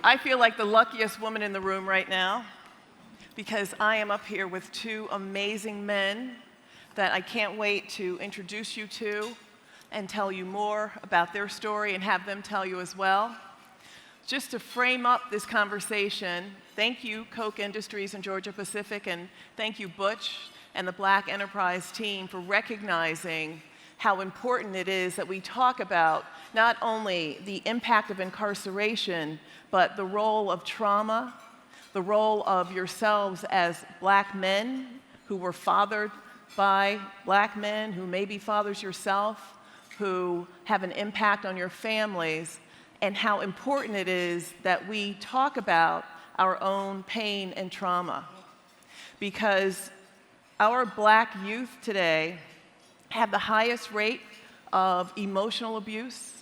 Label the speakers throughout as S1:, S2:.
S1: I feel like the luckiest woman in the room right now because I am up here with two amazing men that I can't wait to introduce you to and tell you more about their story and have them tell you as well. Just to frame up this conversation, thank you, Koch Industries and Georgia Pacific, and thank you, Butch and the Black Enterprise team for recognizing how important it is that we talk about not only the impact of incarceration, but the role of trauma, the role of yourselves as Black men who were fathered by Black men, who may be fathers yourself, who have an impact on your families, and how important it is that we talk about our own pain and trauma. Because our Black youth today have the highest rate of emotional abuse.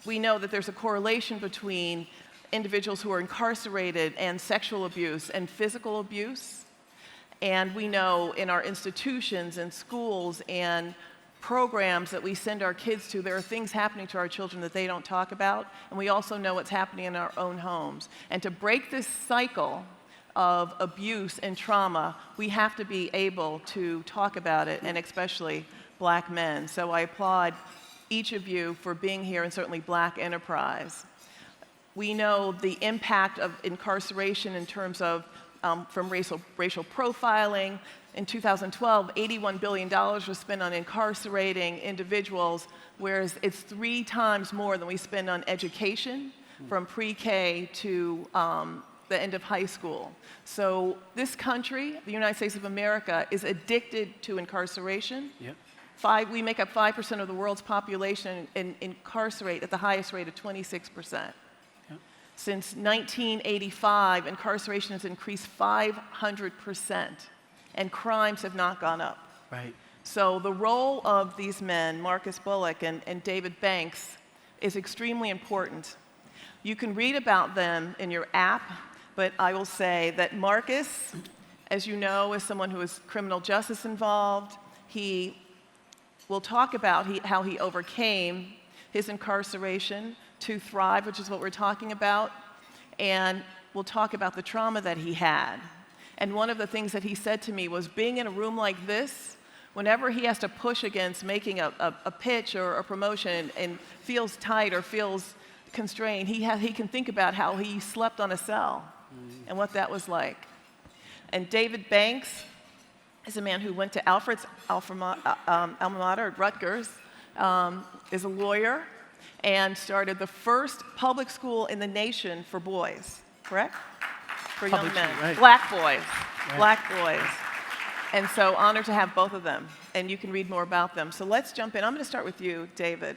S1: We know that there's a correlation between individuals who are incarcerated and sexual abuse and physical abuse. And we know in our institutions and schools and programs that we send our kids to, there are things happening to our children that they don't talk about. And we also know what's happening in our own homes. And to break this cycle of abuse and trauma, we have to be able to talk about it, and especially Black men. So I applaud each of you for being here, and certainly Black Enterprise. We know the impact of incarceration in terms of from racial profiling. In 2012, $81 billion was spent on incarcerating individuals, whereas it's 3 times more than we spend on education from pre-K to the end of high school. So this country, the United States of America, is addicted to incarceration. Yep. We make up 5% of the world's population and incarcerate at the highest rate of 26%. Yep. Since 1985, incarceration has increased 500%, and crimes have not gone up.
S2: Right.
S1: So the role of these men, Marcus Bullock and David Banks, is extremely important. You can read about them in your app, but I will say that Marcus, as you know, is someone who is criminal justice involved. He will talk about how he overcame his incarceration to thrive, which is what we're talking about, and we'll talk about the trauma that he had. And one of the things that he said to me was, being in a room like this, whenever he has to push against making a pitch or a promotion and feels tight or feels constrained, he can think about how he slept on a cell and what that was like. And David Banks is a man who went to Alfred's alma mater at Rutgers, is a lawyer, and started the first public school in the nation for boys, correct? For young men.
S2: Right.
S1: Black boys.
S2: Right.
S1: Black boys. And so honored to have both of them, and you can read more about them. So let's jump in. I'm going to start with you, David.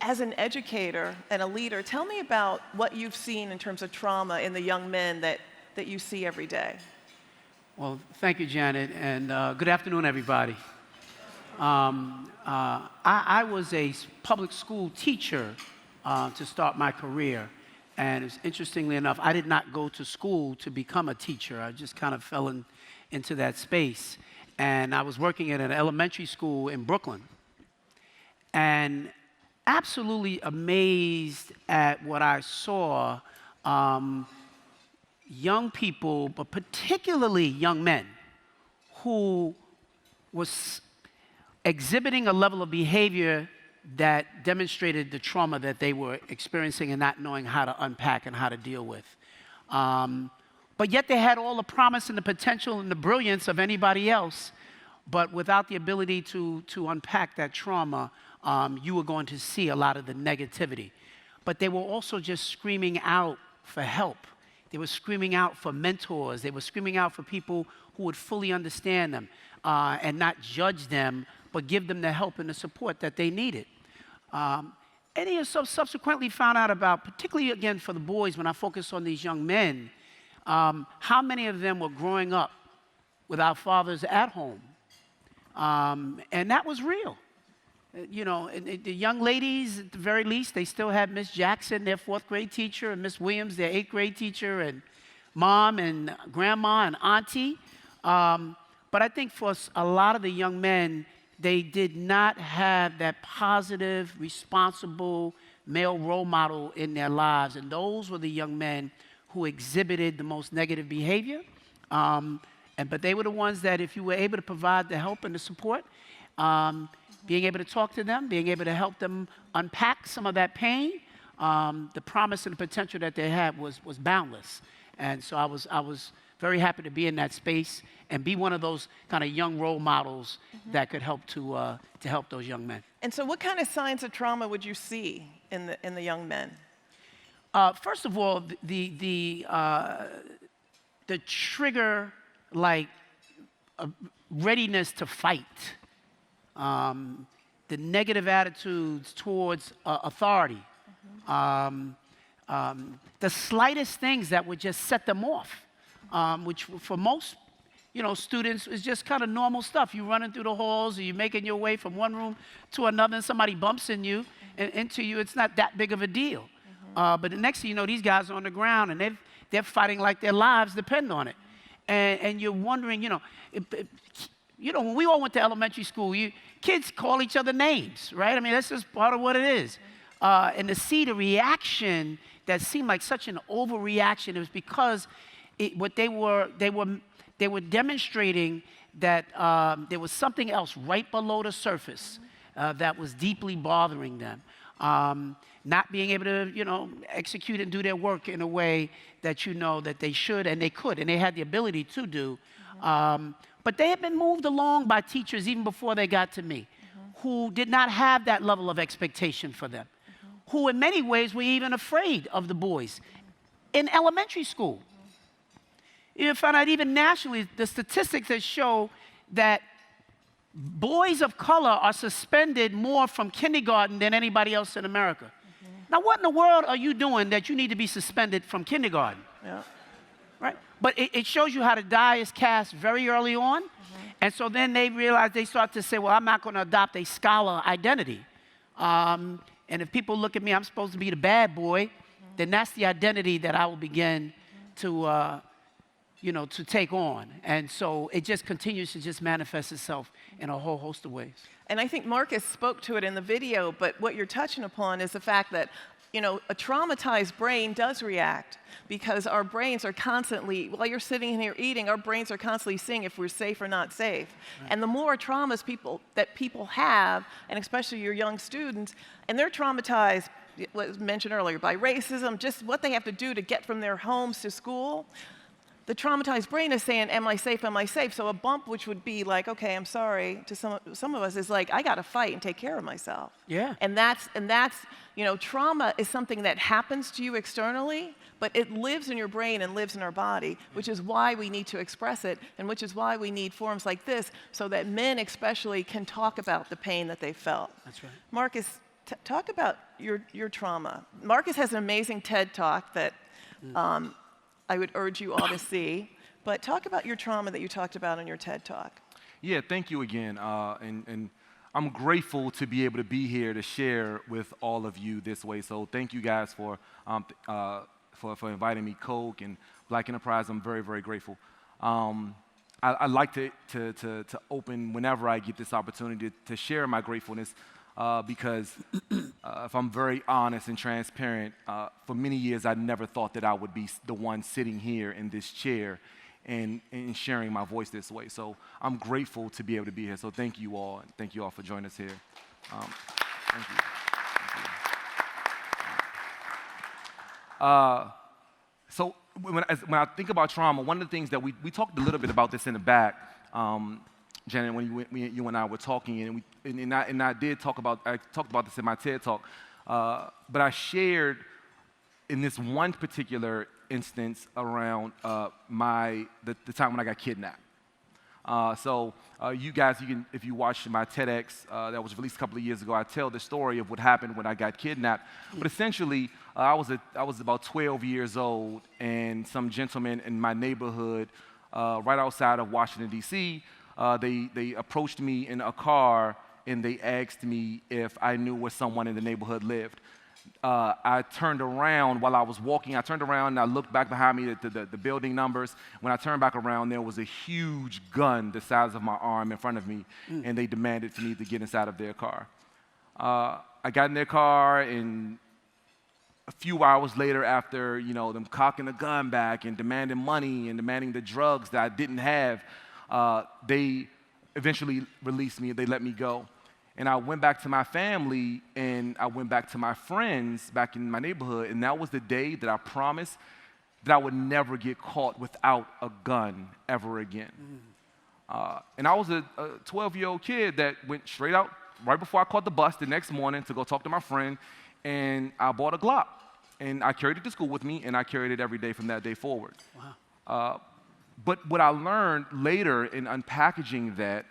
S1: As an educator and a leader, tell me about what you've seen in terms of trauma in the young men that you see every day.
S2: Well, thank you, Janet, and good afternoon, everybody. I was a public school teacher to start my career, and it's, interestingly enough, I did not go to school to become a teacher. I just kind of fell into that space, and I was working at an elementary school in Brooklyn, and absolutely amazed at what I saw. Young people, but particularly young men, who was exhibiting a level of behavior that demonstrated the trauma that they were experiencing and not knowing how to unpack and how to deal with. But yet they had all the promise and the potential and the brilliance of anybody else, but without the ability to unpack that trauma, you were going to see a lot of the negativity. But they were also just screaming out for help. They were screaming out for mentors. They were screaming out for people who would fully understand them and not judge them, but give them the help and the support that they needed. And he subsequently found out about, particularly again for the boys, when I focus on these young men, how many of them were growing up without fathers at home. And that was real. You know, the young ladies, at the very least, they still had Miss Jackson, their 4th grade teacher, and Miss Williams, their 8th grade teacher, and mom and grandma and auntie. But I think for a lot of the young men, they did not have that positive, responsible male role model in their lives, and those were the young men who exhibited the most negative behavior. But they were the ones that, if you were able to provide the help and the support, being able to talk to them, being able to help them unpack some of that pain, the promise and the potential that they had was boundless. And so I was very happy to be in that space and be one of those kind of young role models that could help to help those young men.
S1: And so what kind of signs of trauma would you see in the young men?
S2: First of all, the trigger, like readiness to fight, the negative attitudes towards authority, the slightest things that would just set them off, which for most students is just kind of normal stuff. You're running through the halls, or you're making your way from one room to another, and somebody bumps into you. It's not that big of a deal. But the next thing you know, these guys are on the ground, and they're fighting like their lives depend on it. And you're wondering, when we all went to elementary school, kids call each other names, right? I mean, that's just part of what it is. And to see the reaction that seemed like such an overreaction, it was because they were demonstrating that there was something else right below the surface that was deeply bothering them. Not being able to, execute and do their work in a way that that they should and they could, and they had the ability to do. But they had been moved along by teachers even before they got to me, who did not have that level of expectation for them, who in many ways were even afraid of the boys in elementary school. You find out even nationally, the statistics that show that boys of color are suspended more from kindergarten than anybody else in America. Now, what in the world are you doing that you need to be suspended from kindergarten?
S1: Yeah.
S2: Right? But it shows you how the die is cast very early on. And so then they realize, they start to say, well, I'm not going to adopt a scholar identity. And if people look at me, I'm supposed to be the bad boy, then that's the identity that I will begin to take on. And so it just continues to just manifest itself in a whole host of ways.
S1: And I think Marcus spoke to it in the video, but what you're touching upon is the fact that, a traumatized brain does react, because our brains are constantly, while you're sitting here eating, our brains are constantly seeing if we're safe or not safe. Right. And the more traumas people have, and especially your young students, and they're traumatized, was mentioned earlier, by racism, just what they have to do to get from their homes to school. The traumatized brain is saying, am I safe, am I safe? So a bump, which would be like, okay, I'm sorry, to some of us, is like, I got to fight and take care of myself.
S2: Yeah.
S1: And that's trauma is something that happens to you externally, but it lives in your brain and lives in our body, which is why we need to express it, and which is why we need forums like this, so that men especially can talk about the pain that they felt.
S2: That's right.
S1: Marcus, talk about your trauma. Marcus has an amazing TED Talk that I would urge you all to see. But talk about your trauma that you talked about in your TED Talk.
S3: Yeah, thank you again. And I'm grateful to be able to be here to share with all of you this way. So thank you guys for inviting me, Coke and Black Enterprise. I'm very, very grateful. I like to open whenever I get this opportunity to share my gratefulness, because if I'm very honest and transparent, for many years I never thought that I would be the one sitting here in this chair and sharing my voice this way. So I'm grateful to be able to be here. So thank you all, and thank you all for joining us here. Thank you. So when I think about trauma, one of the things that we talked a little bit about this in the back, Janet, when you and I were talking, and I talked about this in my TED Talk, but I shared in this one particular instance around the time when I got kidnapped. So you guys, if you watch my TEDx that was released a couple of years ago, I tell the story of what happened when I got kidnapped. But essentially, I was about 12 years old, and some gentlemen in my neighborhood, right outside of Washington, D.C., they approached me in a car, and they asked me if I knew where someone in the neighborhood lived. I turned around while I was walking. I turned around and I looked back behind me at the building numbers. When I turned back around, there was a huge gun the size of my arm in front of me, and they demanded for me to get inside of their car. I got in their car, and a few hours later, after them cocking the gun back and demanding money and demanding the drugs that I didn't have, they eventually released me. They let me go. And I went back to my family, and I went back to my friends back in my neighborhood, and that was the day that I promised that I would never get caught without a gun ever again. And I was a 12-year-old kid that went straight out right before I caught the bus the next morning to go talk to my friend, and I bought a Glock. And I carried it to school with me, and I carried it every day from that day forward.
S2: Wow.
S3: But what I learned later in unpackaging that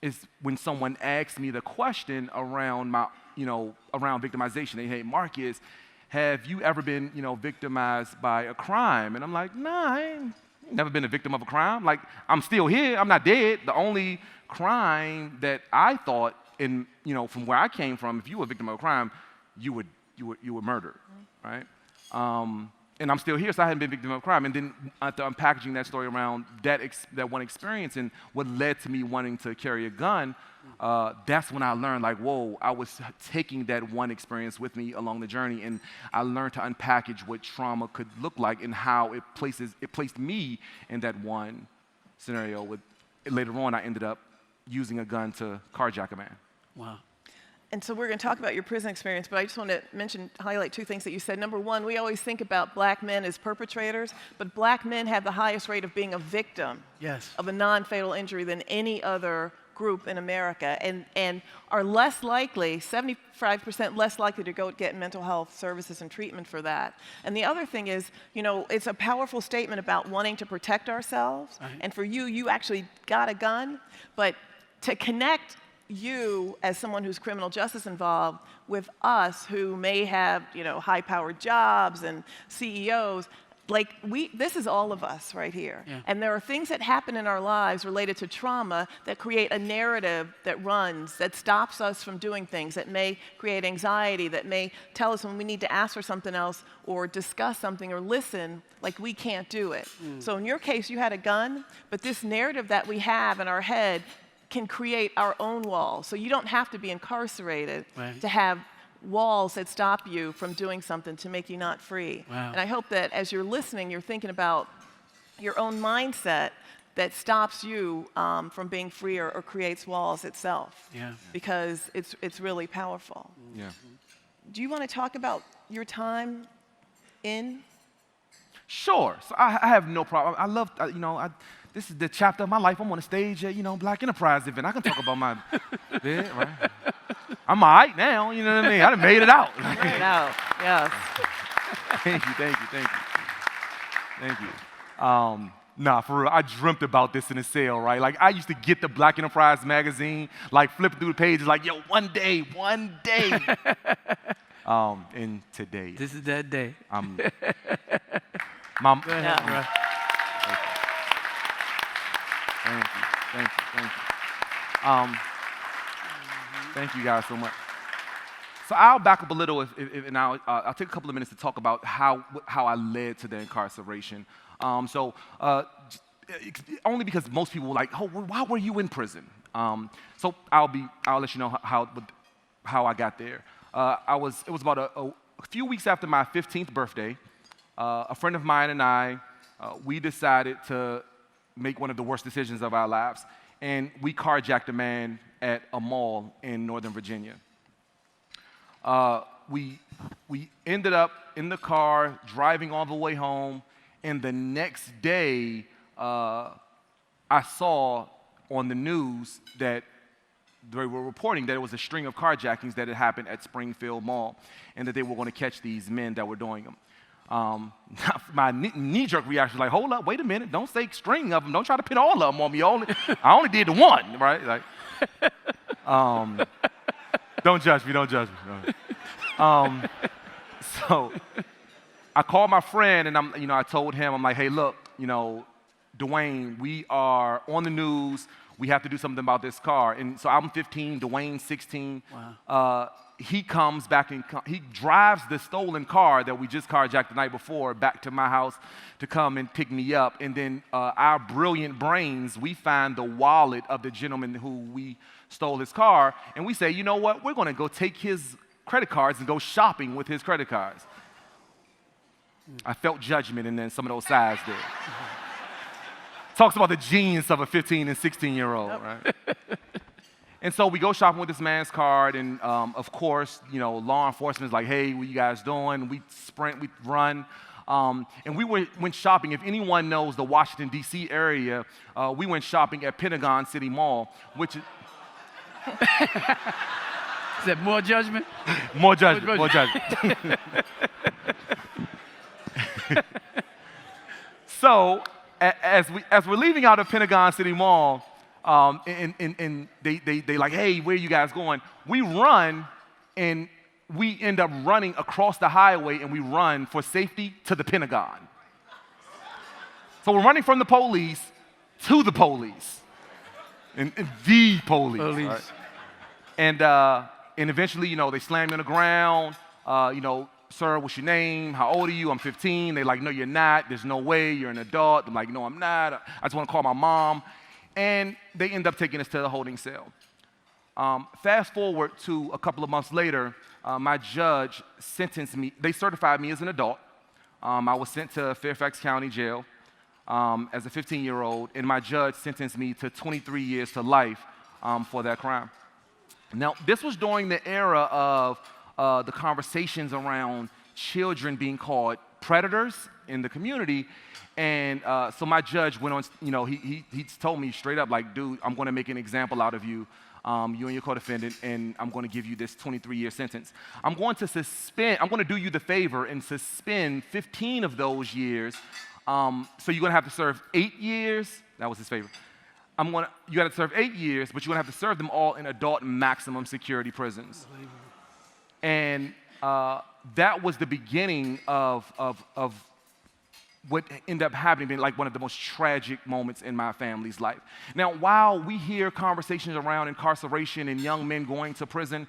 S3: is when someone asked me the question around around victimization. They, hey, Marcus, have you ever been, victimized by a crime? And I'm like, nah, I ain't never been a victim of a crime. Like, I'm still here. I'm not dead. The only crime that I thought, from where I came from, if you were a victim of a crime, you were murdered, right? And I'm still here, so I hadn't been a victim of a crime. And then after unpackaging that story around that one experience and what led to me wanting to carry a gun, that's when I learned, like, whoa, I was taking that one experience with me along the journey, and I learned to unpackage what trauma could look like and how it placed me in that one scenario. Later on, I ended up using a gun to carjack a man.
S2: Wow.
S1: And so we're going to talk about your prison experience, but I just want to highlight two things that you said. Number one, we always think about black men as perpetrators, but black men have the highest rate of being a victim of a non-fatal injury than any other group in America, and are less likely, 75% less likely to go get mental health services and treatment for that. And the other thing is, it's a powerful statement about wanting to protect ourselves, and for you actually got a gun, but to connect you as someone who's criminal justice involved with us who may have, high-powered jobs and CEOs, this is all of us right here.
S2: Yeah.
S1: And there are things that happen in our lives related to trauma that create a narrative that runs, that stops us from doing things, that may create anxiety, that may tell us when we need to ask for something else or discuss something or listen, like we can't do it. So in your case, you had a gun, but this narrative that we have in our head can create our own walls. So you don't have to be incarcerated to have walls that stop you from doing something to make you not free.
S2: Wow.
S1: And I hope that as you're listening, you're thinking about your own mindset that stops you from being free or creates walls itself.
S2: Yeah.
S1: Because it's really powerful.
S3: Yeah.
S1: Do you want to talk about your time in?
S3: Sure. So I have no problem. I love, this is the chapter of my life. I'm on the stage at, Black Enterprise event. I can talk about my bit, right? I'm all right now, you know what I mean? I done made it out.
S1: Right out, yes.
S3: Thank you. Nah, for real, I dreamt about this in a sale, right? Like, I used to get the Black Enterprise magazine, like, flipping through the pages, like, yo, one day. And today.
S2: This is that day.
S3: Mom.
S2: Go ahead, bro.
S3: Thank you. Thank you guys so much. So I'll back up a little, and I'll take a couple of minutes to talk about how I led to the incarceration. Only because most people were like, oh, why were you in prison? So I'll let you know how I got there. It was about a few weeks after my 15th birthday. A friend of mine and I, we decided to make one of the worst decisions of our lives, and we carjacked a man at a mall in Northern Virginia. We ended up in the car, driving all the way home, and the next day, I saw on the news that they were reporting that it was a string of carjackings that had happened at Springfield Mall, and that they were going to catch these men that were doing them. My knee-jerk reaction was like, hold up, wait a minute, don't say string of them, don't try to put all of them on me. I only did the one, right? Like, don't judge me. So I called my friend, and I told him, I'm like, hey, look, Dwayne, we are on the news. We have to do something about this car. And so I'm 15, Dwayne's 16.
S2: Wow.
S3: He comes back and he drives the stolen car that we just carjacked the night before back to my house to come and pick me up. And then our brilliant brains, we find the wallet of the gentleman who we stole his car, and we say, you know what? We're going to go take his credit cards and go shopping with his credit cards. I felt judgment in then some of those sides there. Talks about the genius of a 15 and 16-year-old, right? And so we go shopping with this man's card, and of course, law enforcement's like, hey, what you guys doing? We sprint, we run. And we went shopping. If anyone knows the Washington, D.C. area, we went shopping at Pentagon City Mall, which is...
S2: Is that more judgment?
S3: More judgment, more judgment. So, as we're leaving out of Pentagon City Mall, and they like, hey, where are you guys going? We run, and we end up running across the highway, and we run for safety to the Pentagon. So we're running from the police to the police, and the police. Right? And eventually, they slam me on the ground. Sir, what's your name? How old are you? I'm 15. They're like, no, you're not. There's no way. You're an adult. I'm like, no, I'm not. I just want to call my mom. And they end up taking us to the holding cell. Fast forward to a couple of months later, my judge sentenced me. They certified me as an adult. I was sent to Fairfax County Jail as a 15-year-old, and my judge sentenced me to 23 years to life for that crime. Now, this was during the era of the conversations around children being called predators in the community. And so my judge went on, he told me straight up, like, dude, I'm going to make an example out of you, you and your co-defendant, and I'm going to give you this 23-year sentence. I'm going to do you the favor and suspend 15 of those years. So you're going to have to serve 8 years. That was his favor. You got to serve 8 years, but you're going to have to serve them all in adult maximum security prisons. And that was the beginning of what ended up happening, being like one of the most tragic moments in my family's life. Now, while we hear conversations around incarceration and young men going to prison,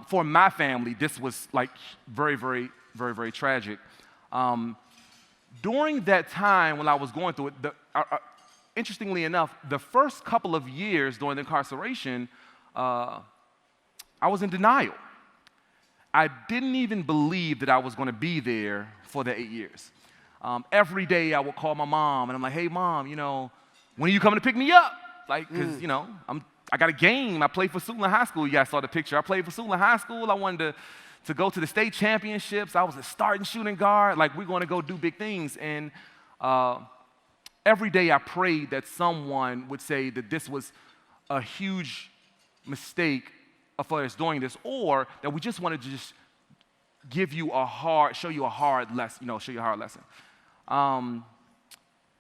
S3: for my family, this was like very, very, very, very tragic. During that time when I was going through it, interestingly enough, the first couple of years during the incarceration, I was in denial. I didn't even believe that I was going to be there for the 8 years. Every day I would call my mom, and I'm like, hey, Mom, when are you coming to pick me up? Like, because, I got a game. I played for Suitland High School. You guys saw the picture. I played for Suitland High School. I wanted to go to the state championships. I was a starting shooting guard. Like, we're going to go do big things. And every day I prayed that someone would say that this was a huge mistake for us doing this, or that we just wanted to just show you a hard lesson.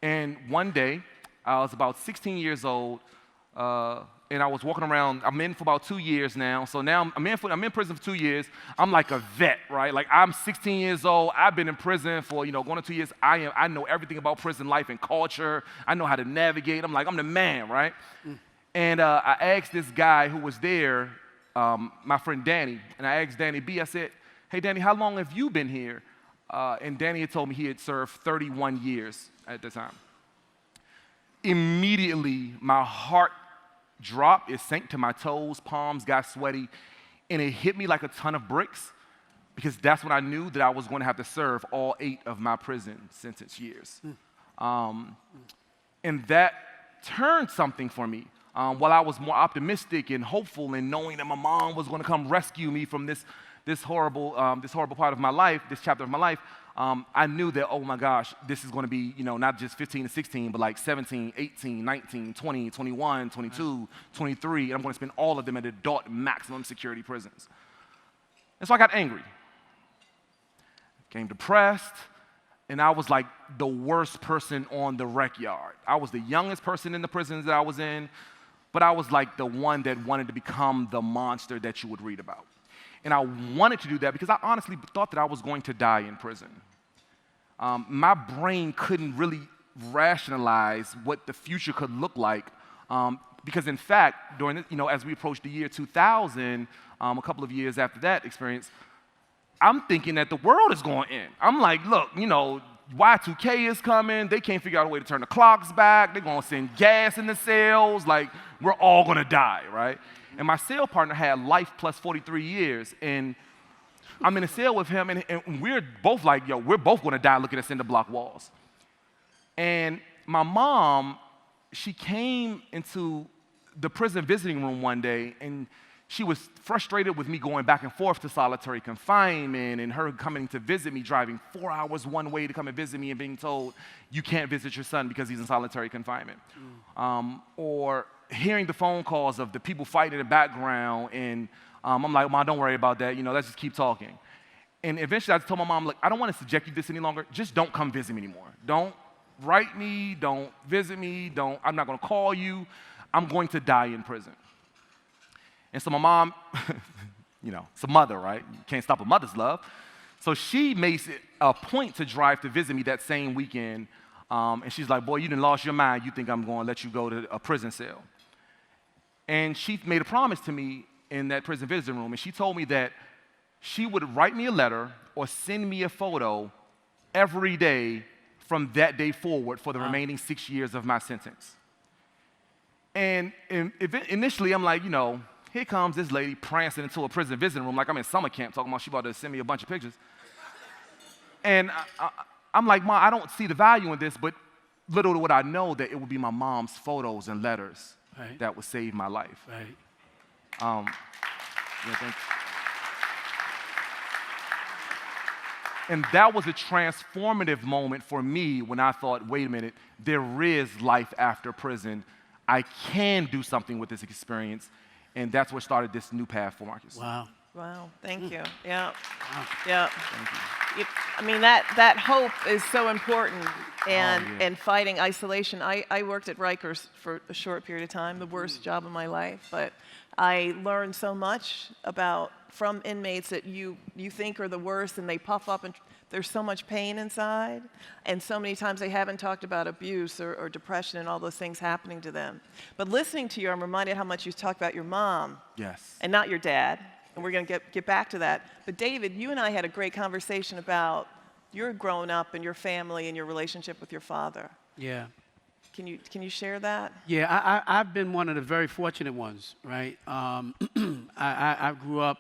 S3: And one day, I was about 16 years old, and I was walking around. I'm in for about 2 years now. So now I'm in prison for 2 years. I'm like a vet, right? Like, I'm 16 years old. I've been in prison for, going to 2 years. I know everything about prison life and culture. I know how to navigate. I'm the man, right? And I asked this guy who was there, my friend Danny, and I asked Danny B, I said, hey, Danny, how long have you been here? And Danny had told me he had served 31 years at the time. Immediately, my heart dropped. It sank to my toes, palms got sweaty, and it hit me like a ton of bricks, because that's when I knew that I was going to have to serve all 8 of my prison sentence years. And that turned something for me. While I was more optimistic and hopeful and knowing that my mom was going to come rescue me from this horrible part of my life, this chapter of my life, I knew that, oh my gosh, this is going to be, not just 15 to 16, but like 17, 18, 19, 20, 21, 22, 23, and I'm going to spend all of them at adult maximum security prisons. And so I got angry, became depressed, and I was like the worst person on the rec yard. I was the youngest person in the prisons that I was in, but I was like the one that wanted to become the monster that you would read about. And I wanted to do that because I honestly thought that I was going to die in prison. My brain couldn't really rationalize what the future could look like, because in fact, during as we approached the year 2000, a couple of years after that experience, I'm thinking that the world is going to end. I'm like, look, Y2K is coming. They can't figure out a way to turn the clocks back. They're going to send gas in the cells. Like, we're all going to die, right? And my cell partner had life plus 43 years. And I'm in a cell with him, and we're both like, yo, we're both gonna die looking at cinder block walls. And my mom, she came into the prison visiting room one day, and she was frustrated with me going back and forth to solitary confinement and her coming to visit me, driving 4 hours one way to come and visit me and being told, you can't visit your son because he's in solitary confinement. Or hearing the phone calls of the people fighting in the background, and I'm like, Mom, don't worry about that, let's just keep talking. And eventually I told my mom, look, I don't want to subject you to this any longer, just don't come visit me anymore. Don't write me, don't visit me, I'm not gonna call you, I'm going to die in prison. And so my mom, it's a mother, right? You can't stop a mother's love. So she makes it a point to drive to visit me that same weekend. And she's like, boy, you done lost your mind. You think I'm going to let you go to a prison cell. And she made a promise to me in that prison visiting room. And she told me that she would write me a letter or send me a photo every day from that day forward for the remaining 6 years of my sentence. And initially, I'm like, here comes this lady prancing into a prison visiting room like I'm in summer camp talking about she about to send me a bunch of pictures. And I'm like, Mom, I don't see the value in this, but little would I know that it would be my mom's photos and letters that would save my life. Thank you. And that was a transformative moment for me when I thought, wait a minute, there is life after prison. I can do something with this experience. And that's what started this new path for Marcus.
S2: Wow.
S1: Wow, thank you. Yeah.
S2: Wow.
S1: Yeah.
S3: Thank you.
S1: I mean, that hope is so important, and fighting isolation. I worked at Rikers for a short period of time, the worst job of my life, but I learned so much from inmates that you think are the worst, and they puff up, and there's so much pain inside, and so many times they haven't talked about abuse or depression and all those things happening to them. But listening to you, I'm reminded how much you talk about your mom.
S3: Yes.
S1: And not your dad. And we're going to get back to that. But David, you and I had a great conversation about your growing up and your family and your relationship with your father.
S2: Yeah.
S1: Can you share that?
S2: Yeah, I've been one of the very fortunate ones, right? I grew up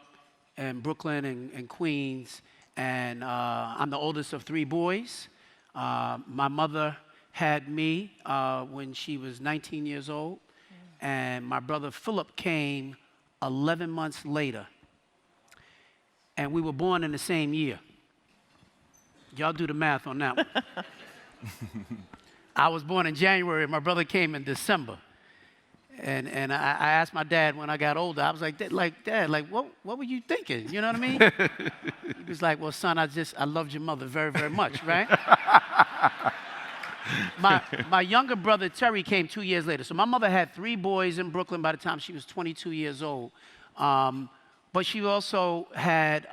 S2: in Brooklyn and Queens, and I'm the oldest of 3 boys. My mother had me when she was 19 years old, and my brother Philip came 11 months later. And we were born in the same year. Y'all do the math on that one. I was born in January, my brother came in December. And I asked my dad when I got older, I was like, Dad, what were you thinking? You know what I mean? He was like, well, son, I loved your mother very, very much, right? My younger brother, Terry, came 2 years later. So my mother had 3 boys in Brooklyn by the time she was 22 years old. But she also had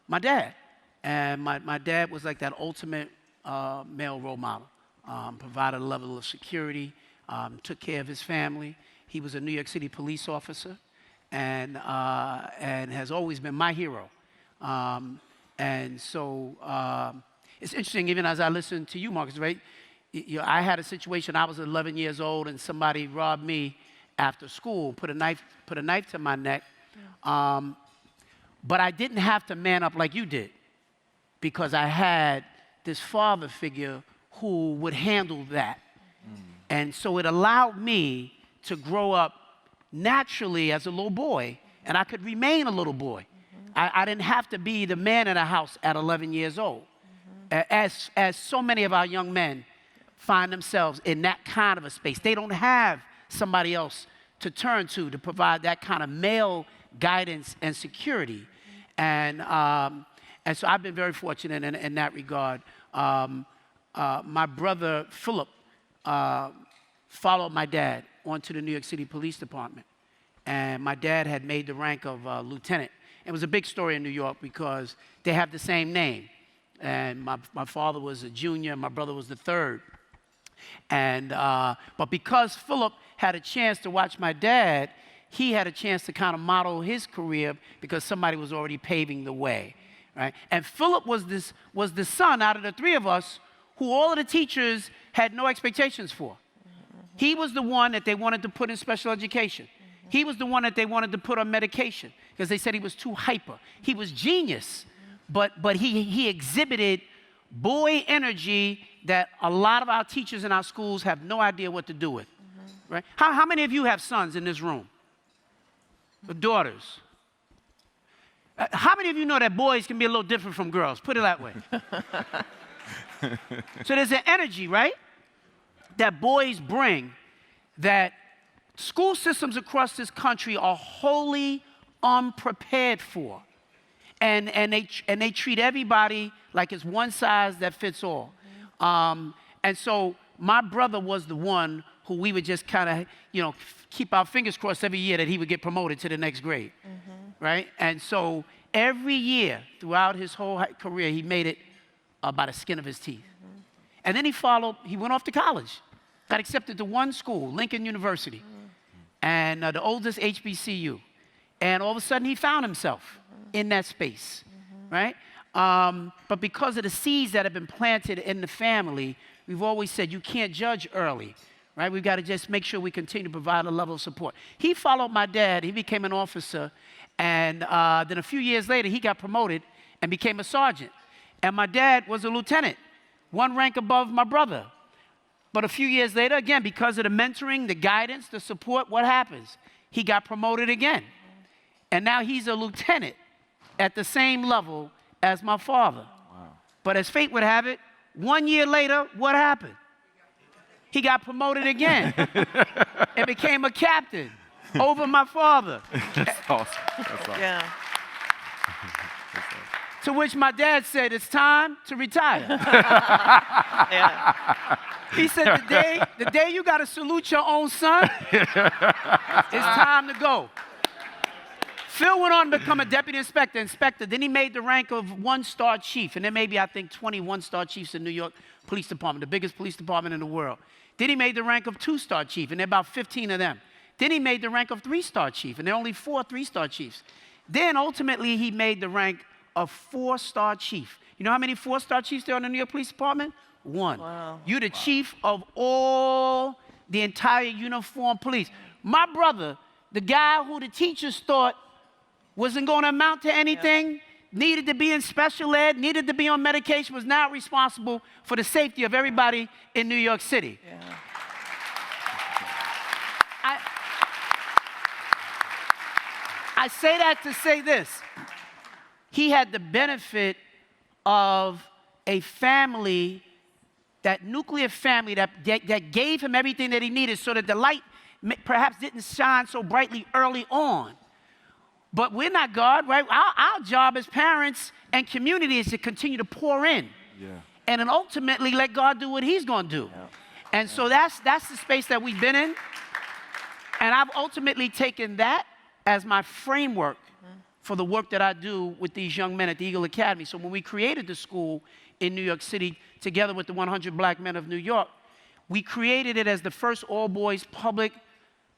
S2: my dad. And my dad was like that ultimate male role model. Provided a level of security, took care of his family. He was a New York City police officer and has always been my hero. And so it's interesting, even as I listen to you, Marcus, right? I had a situation, I was 11 years old, and somebody robbed me after school, put a knife to my neck. But I didn't have to man up like you did, because I had this father figure who would handle that. And so it allowed me to grow up naturally as a little boy, and I could remain a little boy. I didn't have to be the man in the house at 11 years old. As so many of our young men find themselves in that kind of a space. They don't have somebody else to turn to provide that kind of male guidance and security. And so I've been very fortunate in that regard. My brother Philip followed my dad onto the New York City Police Department. And my dad had made the rank of lieutenant. It was a big story in New York because they have the same name. And my father was a junior, my brother was the third. And but because Philip had a chance to watch my dad, he had a chance to kind of model his career because somebody was already paving the way, right? And Philip was the son out of the 3 of us who all of the teachers had no expectations for. He was the one that they wanted to put in special education. He was the one that they wanted to put on medication because they said he was too hyper. He was genius, but he exhibited boy energy that a lot of our teachers in our schools have no idea what to do with. Right? How many of you have sons in this room? Or daughters? How many of you know that boys can be a little different from girls? Put it that way. So there's an energy, right, that boys bring that school systems across this country are wholly unprepared for. And they treat everybody like it's one size that fits all. And so my brother was the one who we would just kind of, keep our fingers crossed every year that he would get promoted to the next grade, right? And so every year throughout his whole career, he made it by the skin of his teeth. And then he went off to college, got accepted to one school, Lincoln University, and the oldest HBCU. And all of a sudden, he found himself in that space, right? But because of the seeds that have been planted in the family, we've always said you can't judge early, right? We've got to just make sure we continue to provide a level of support. He followed my dad. He became an officer. And then a few years later, he got promoted and became a sergeant. And my dad was a lieutenant, one rank above my brother. But a few years later, again, because of the mentoring, the guidance, the support, what happens? He got promoted again. And now he's a lieutenant at the same level as my father. Wow. But as fate would have it, 1 year later, what happened? He got promoted again and became a captain over my father.
S3: That's awesome. That's awesome.
S1: Yeah.
S2: To which my dad said, it's time to retire.
S1: Yeah.
S2: He said, the day you got to salute your own son, it's time to go. Phil went on to become a deputy inspector. Then he made the rank of 1-star chief. And there may be, I think, 20 1-star chiefs in New York Police Department, the biggest police department in the world. Then he made the rank of 2-star chief, and there are about 15 of them. Then he made the rank of 3-star chief, and there are only 4 3-star chiefs. Then ultimately he made the rank of 4-star chief. You know how many 4-star chiefs there are in the New York Police Department? 1.
S1: Wow.
S2: You're the chief of all the entire uniformed police. My brother, the guy who the teachers thought wasn't going to amount to anything, needed to be in special ed, needed to be on medication, was now responsible for the safety of everybody in New York City.
S1: Yeah.
S2: I say that to say this. He had the benefit of a family, that nuclear family that gave him everything that he needed so that the light perhaps didn't shine so brightly early on. But we're not God, right? Our job as parents and community is to continue to pour in. Yeah. And then ultimately let God do what he's going to do. Yeah. And so that's the space that we've been in. And I've ultimately taken that as my framework for the work that I do with these young men at the Eagle Academy. So when we created the school in New York City, together with the 100 Black Men of New York, we created it as the first all-boys public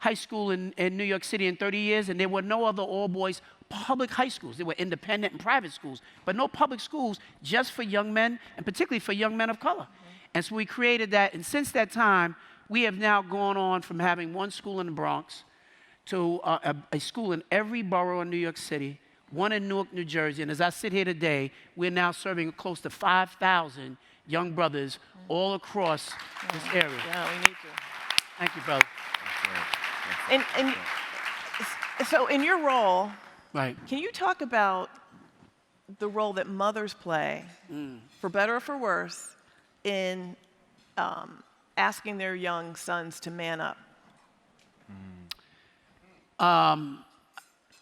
S2: high school in New York City in 30 years, and there were no other all-boys public high schools. There were independent and private schools, but no public schools just for young men, and particularly for young men of color. And so we created that, and since that time, we have now gone on from having one school in the Bronx to a school in every borough in New York City, one in Newark, New Jersey, and as I sit here today, we're now serving close to 5,000 young brothers all across this area.
S1: Yeah, we need to.
S2: Thank you, brother.
S1: And so in your role,
S2: right,
S1: can you talk about the role that mothers play, for better or for worse, in asking their young sons to man up? And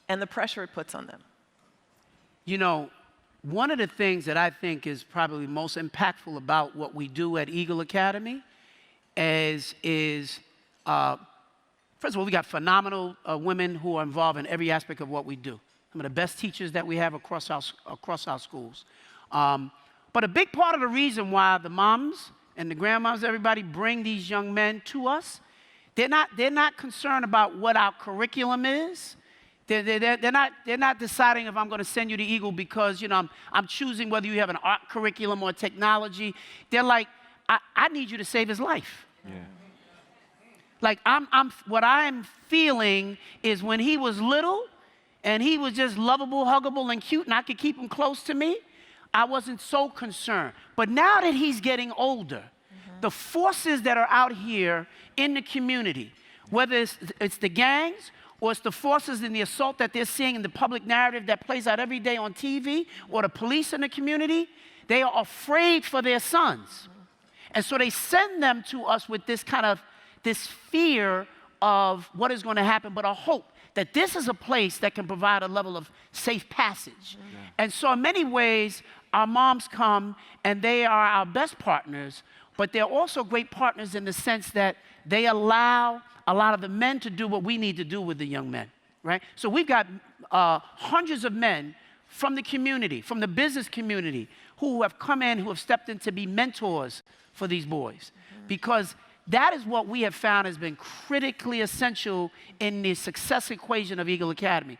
S1: the pressure it puts on them.
S2: You know, one of the things that I think is probably most impactful about what we do at Eagle Academy is first of all, we got phenomenal women who are involved in every aspect of what we do. Some of the best teachers that we have across our schools. But a big part of the reason why the moms and the grandmoms, everybody bring these young men to us, they're not concerned about what our curriculum is. They're not deciding if I'm going to send you to Eagle because, you know, I'm choosing whether you have an art curriculum or technology. They're like, I need you to save his life. Yeah. Like what I'm feeling is when he was little and he was just lovable, huggable, and cute, and I could keep him close to me, I wasn't so concerned. But now that he's getting older, the forces that are out here in the community, whether it's the gangs or it's the forces in the assault that they're seeing in the public narrative that plays out every day on TV, or the police in the community, they are afraid for their sons. And so they send them to us with this fear of what is going to happen, but a hope that this is a place that can provide a level of safe passage. Yeah. And so in many ways, our moms come and they are our best partners, but they're also great partners in the sense that they allow a lot of the men to do what we need to do with the young men, right? So we've got hundreds of men from the community, from the business community, who have come in, who have stepped in to be mentors for these boys. Because that is what we have found has been critically essential in the success equation of Eagle Academy.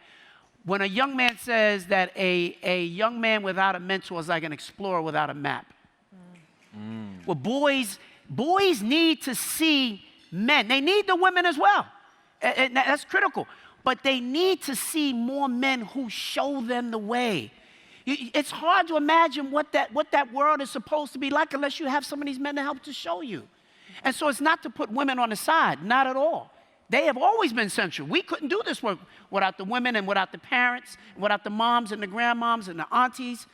S2: When a young man says that a young man without a mentor is like an explorer without a map. Well, boys need to see men. They need the women as well. And that's critical. But they need to see more men who show them the way. It's hard to imagine what that world is supposed to be like unless you have some of these men to help to show you. And so it's not to put women on the side, not at all. They have always been central. We couldn't do this work without the women and without the parents, without the moms and the grandmoms and the aunties.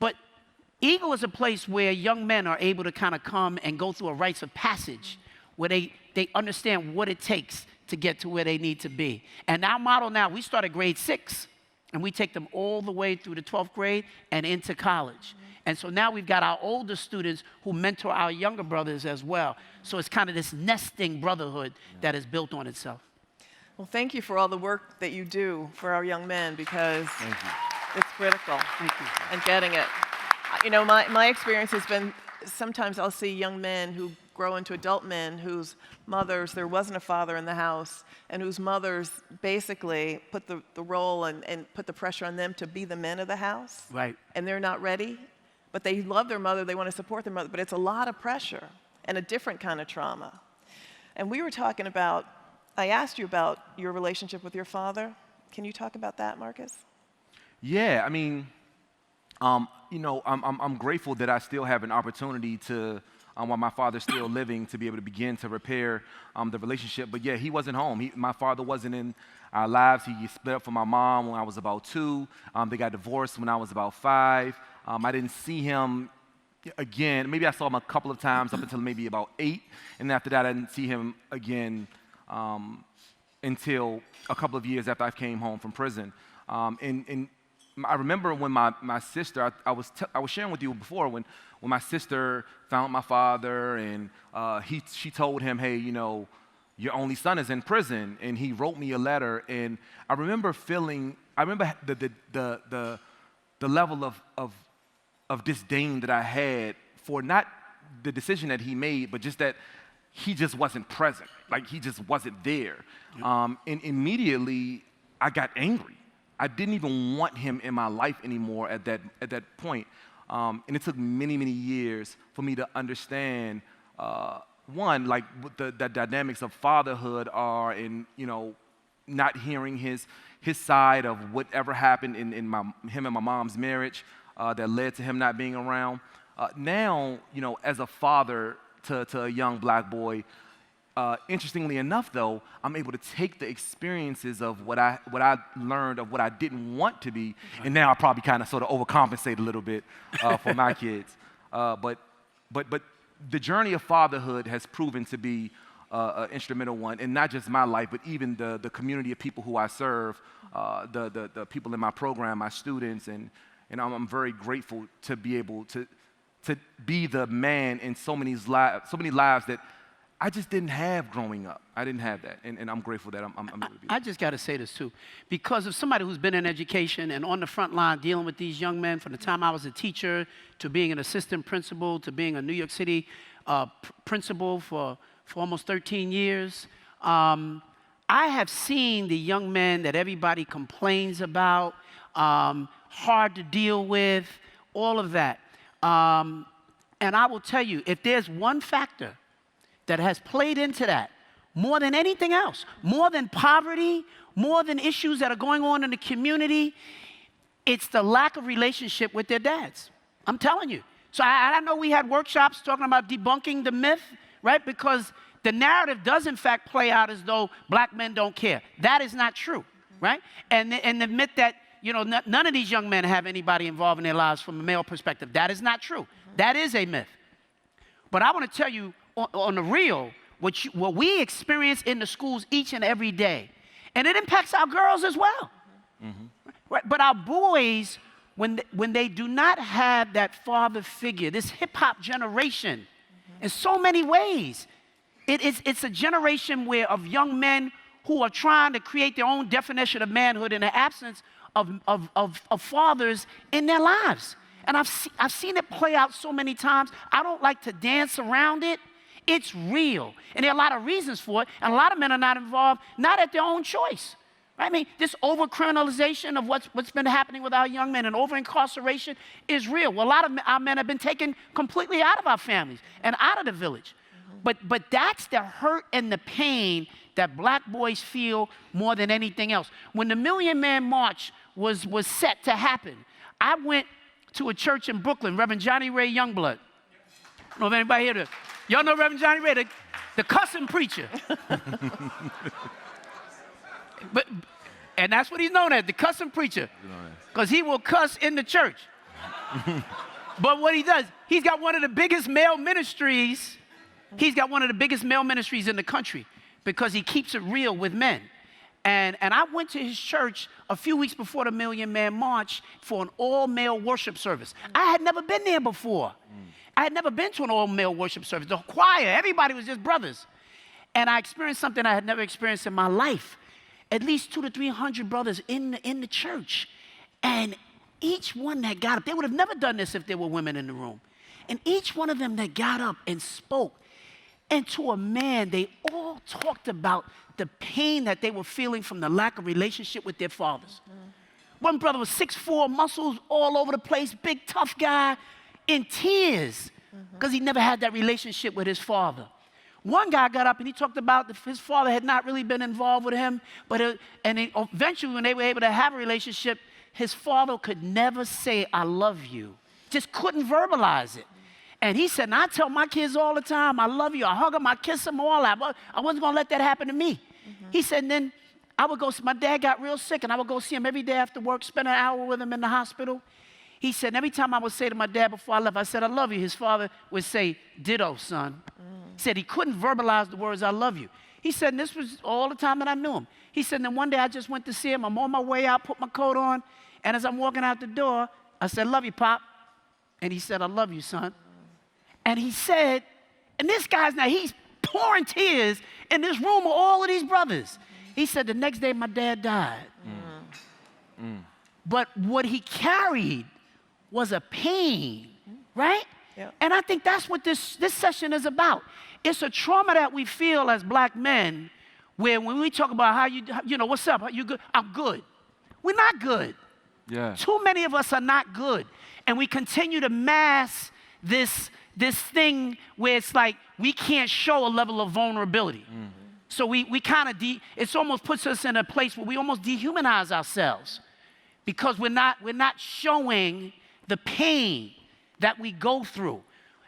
S2: But Eagle is a place where young men are able to kind of come and go through a rites of passage where they understand what it takes to get to where they need to be. And our model now, we start at grade 6, and we take them all the way through the 12th grade and into college. And so now we've got our older students who mentor our younger brothers as well. So it's kind of this nesting brotherhood that is built on itself.
S1: Well, thank you for all the work that you do for our young men, because it's critical.
S2: Thank you.
S1: And getting it. You know, my experience has been, sometimes I'll see young men who grow into adult men whose mothers, there wasn't a father in the house, and whose mothers basically put the role and put the pressure on them to be the men of the house.
S2: Right.
S1: And they're not ready, but they love their mother, they want to support their mother, but it's a lot of pressure and a different kind of trauma. And we were talking about, I asked you about your relationship with your father. Can you talk about that, Marcus?
S3: Yeah, I mean, you know, I'm grateful that I still have an opportunity to, while my father's still living, to be able to begin to repair the relationship. But yeah, he wasn't home. My father wasn't in our lives. He split up from my mom when I was about 2. They got divorced when I was about 5. I didn't see him again. Maybe I saw him a couple of times up until maybe about 8. And after that, I didn't see him again until a couple of years after I came home from prison. And I remember when my sister, I was sharing with you before, when my sister found my father, and she told him, hey, you know, your only son is in prison, and he wrote me a letter. And I remember the level of disdain that I had for not the decision that he made, but just that he just wasn't present, like he just wasn't there. And immediately I got angry. I didn't even want him in my life anymore at that point. And it took many, many years for me to understand, one, like what the dynamics of fatherhood are, and, you know, not hearing his side of whatever happened in him and my mom's marriage that led to him not being around. Now, you know, as a father to a young black boy, interestingly enough, though, I'm able to take the experiences of what I learned of what I didn't want to be, and now I probably kind of sort of overcompensate a little bit for my kids. But the journey of fatherhood has proven to be an instrumental one, and not just my life, but even the community of people who I serve, the people in my program, my students, and I'm very grateful to be able to be the man in so many lives that I just didn't have growing up. I didn't have that, and I'm grateful that I'm able to be.
S2: I just got to say this too, because of somebody who's been in education and on the front line dealing with these young men from the time I was a teacher to being an assistant principal to being a New York City principal for almost 13 years. I have seen the young men that everybody complains about, hard to deal with, all of that. And I will tell you, if there's one factor that has played into that more than anything else, more than poverty, more than issues that are going on in the community, it's the lack of relationship with their dads. I'm telling you. So I know we had workshops talking about debunking the myth, right? Because the narrative does in fact play out as though black men don't care. That is not true, right? And the myth that, you know, none of these young men have anybody involved in their lives from a male perspective, that is not true. That is a myth. But I want to tell you on the real, what we experience in the schools each and every day, and it impacts our girls as well. Right? But our boys, when they do not have that father figure, this hip-hop generation, in so many ways, it's a generation of young men who are trying to create their own definition of manhood in the absence of fathers in their lives. And I've seen it play out so many times. I don't like to dance around it. It's real. And there are a lot of reasons for it. And a lot of men are not involved, not at their own choice. Right? I mean, this over-criminalization of what's been happening with our young men and over-incarceration is real. Well, a lot of our men have been taken completely out of our families and out of the village. But that's the hurt and the pain that black boys feel more than anything else. When the Million Man March was set to happen, I went to a church in Brooklyn, Reverend Johnny Ray Youngblood. I don't know if anybody here, y'all know Reverend Johnny Ray, the cussing preacher. And that's what he's known as, the cussing preacher, because he will cuss in the church. But what he does, he's got one of the biggest male ministries. He's got one of the biggest male ministries in the country because he keeps it real with men. And I went to his church a few weeks before the Million Man March for an all-male worship service. I had never been there before. I had never been to an all-male worship service. The choir, everybody was just brothers. And I experienced something I had never experienced in my life. At least 200 to 300 brothers in the church. And each one that got up, they would have never done this if there were women in the room. And each one of them that got up and spoke, and to a man, they all talked about the pain that they were feeling from the lack of relationship with their fathers. One brother was 6'4", muscles all over the place, big, tough guy, in tears, because he never had that relationship with his father. One guy got up and he talked about his father had not really been involved with him, eventually when they were able to have a relationship, his father could never say, "I love you." Just couldn't verbalize it. And he said, I tell my kids all the time, I love you, I hug them, I kiss them, all that. But I wasn't going to let that happen to me. He said, and then I would go, my dad got real sick, and I would go see him every day after work, spend an hour with him in the hospital. He said, every time I would say to my dad before I left, I said, I love you, his father would say, ditto, son. He said he couldn't verbalize the words, I love you. He said, and this was all the time that I knew him. He said, and then one day I just went to see him. I'm on my way out, put my coat on, and as I'm walking out the door, I said, love you, Pop. And he said, I love you, son. And he said, and this guy's now, he's pouring tears in this room of all of these brothers. He said, the next day my dad died. But what he carried was a pain, right?
S1: Yep.
S2: And I think that's what this session is about. It's a trauma that we feel as black men, where when we talk about how what's up? How you good? I'm good. We're not good.
S3: Yeah.
S2: Too many of us are not good. And we continue to mask this thing where it's like we can't show a level of vulnerability. So we kind of, it almost puts us in a place where we almost dehumanize ourselves because we're not showing the pain that we go through.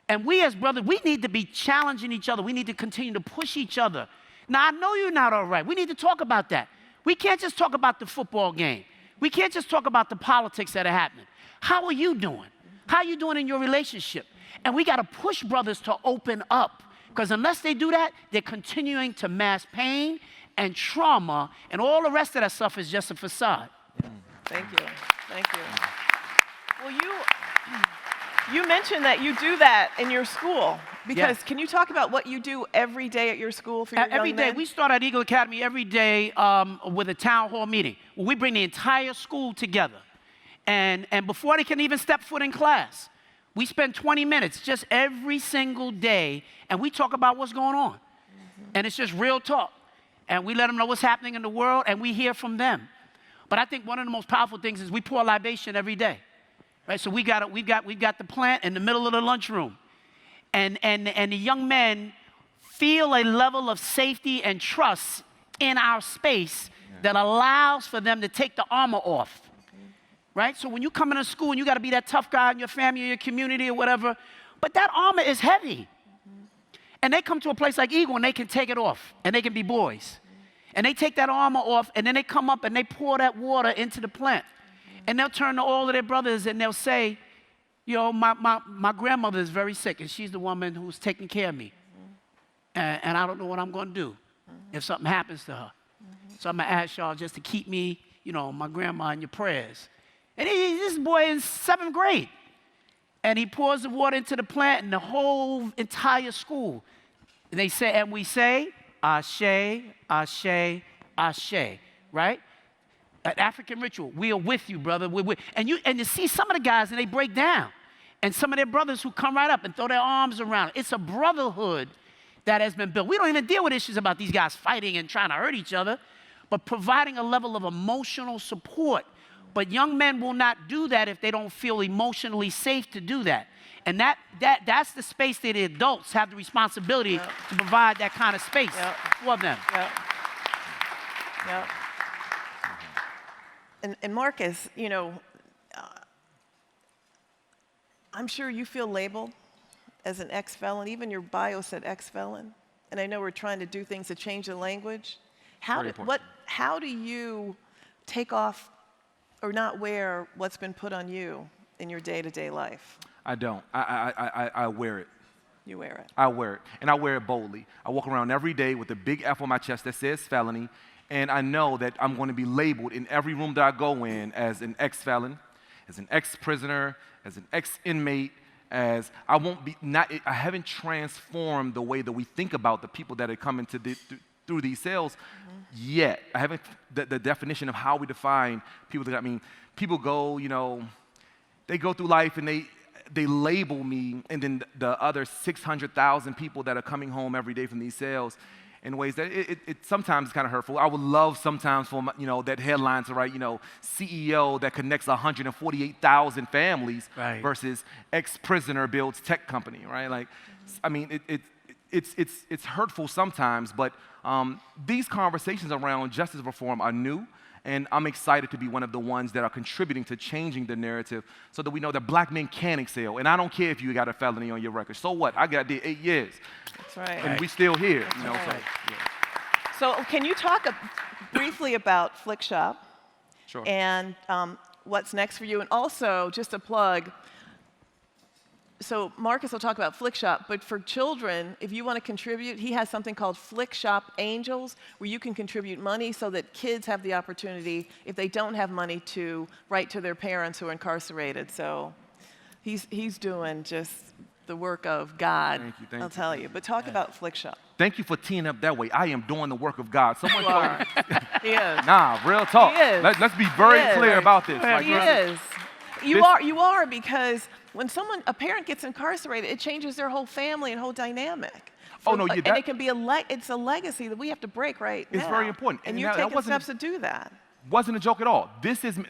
S2: And we as brothers, we need to be challenging each other. We need to continue to push each other. Now, I know you're not all right. We need to talk about that. We can't just talk about the football game. We can't just talk about the politics that are happening. How are you doing? How are you doing in your relationship? And we got to push brothers to open up, because unless they do that, they're continuing to mask pain and trauma, and all the rest of that stuff is just a facade.
S1: Thank you. Thank you. Well, you mentioned that you do that in your school. Because
S2: Yes.
S1: Can you talk about what you do every day at your school for your
S2: Every
S1: young
S2: day,
S1: men?
S2: we start at Eagle Academy every day with a town hall meeting, where we bring the entire school together. And before they can even step foot in class, we spend 20 minutes just every single day, and we talk about what's going on. And it's just real talk. And we let them know what's happening in the world, and we hear from them. But I think one of the most powerful things is we pour libation every day. Right? So we've got the plant in the middle of the lunchroom. And the young men feel a level of safety and trust in our space that allows for them to take the armor off. Right? So when you come into school and you got to be that tough guy in your family or your community or whatever, but that armor is heavy. And they come to a place like Eagle and they can take it off and they can be boys. And they take that armor off and then they come up and they pour that water into the plant. And they'll turn to all of their brothers and they'll say, you know, my grandmother is very sick and she's the woman who's taking care of me. And I don't know what I'm going to do if something happens to her. So I'm going to ask y'all just to keep me, you know, my grandma in your prayers. And this boy in 7th grade. And he pours the water into the plant and the whole entire school. And they say, and we say, Ashe, Ashe, Ashe, right? An African ritual. We are with you, brother. And you see some of the guys and they break down. And some of their brothers who come right up and throw their arms around. It's a brotherhood that has been built. We don't even deal with issues about these guys fighting and trying to hurt each other, but providing a level of emotional support. But young men will not do that if they don't feel emotionally safe to do that. And that's the space that the adults have the responsibility to provide that kind of space for them.
S1: And Marcus, you know, I'm sure you feel labeled as an ex-felon. Even your bio said ex-felon. And I know we're trying to do things to change the language. How do you take off or not wear what's been put on you in your day-to-day life?
S3: I don't. I wear it.
S1: You wear it.
S3: I wear it, and I wear it boldly. I walk around every day with a big F on my chest that says felony, and I know that I'm going to be labeled in every room that I go in as an ex-felon, as an ex-prisoner, as an ex-inmate, as I haven't transformed the way that we think about the people that are coming to through these cells yet. I haven't, the definition of how we define people. I mean, people go, you know, they go through life and they label me, and then the other 600,000 people that are coming home every day from these cells in ways that it sometimes is kind of hurtful. I would love sometimes for, you know, that headline to write, you know, CEO that connects 148,000 families versus ex-prisoner builds tech company, right? Like, I mean, it's hurtful sometimes, but these conversations around justice reform are new, and I'm excited to be one of the ones that are contributing to changing the narrative so that we know that black men can excel. And I don't care if you got a felony on your record. So what? I did 8 years.
S1: That's right.
S3: And we still here.
S1: That's
S3: you know,
S1: right.
S3: So,
S1: So can you talk briefly about Flick Shop?
S3: Sure.
S1: And what's next for you? And also, just a plug, so Marcus will talk about Flick Shop, but for children, if you want to contribute, he has something called Flick Shop Angels, where you can contribute money so that kids have the opportunity, if they don't have money, to write to their parents who are incarcerated. So he's doing just the work of God,
S3: thank
S1: I'll tell you. But talk about Flick Shop.
S3: Thank you for teeing up that way. I am doing the work of God. Someone
S1: You are. He is.
S3: Nah, real talk.
S1: He is.
S3: Let's be very clear about this.
S1: Like, he is. You are, because when a parent gets incarcerated, it changes their whole family and whole dynamic. And it can be it's a legacy that we have to break now.
S3: It's very important.
S1: And you're taking steps to do that.
S3: Wasn't a joke at all.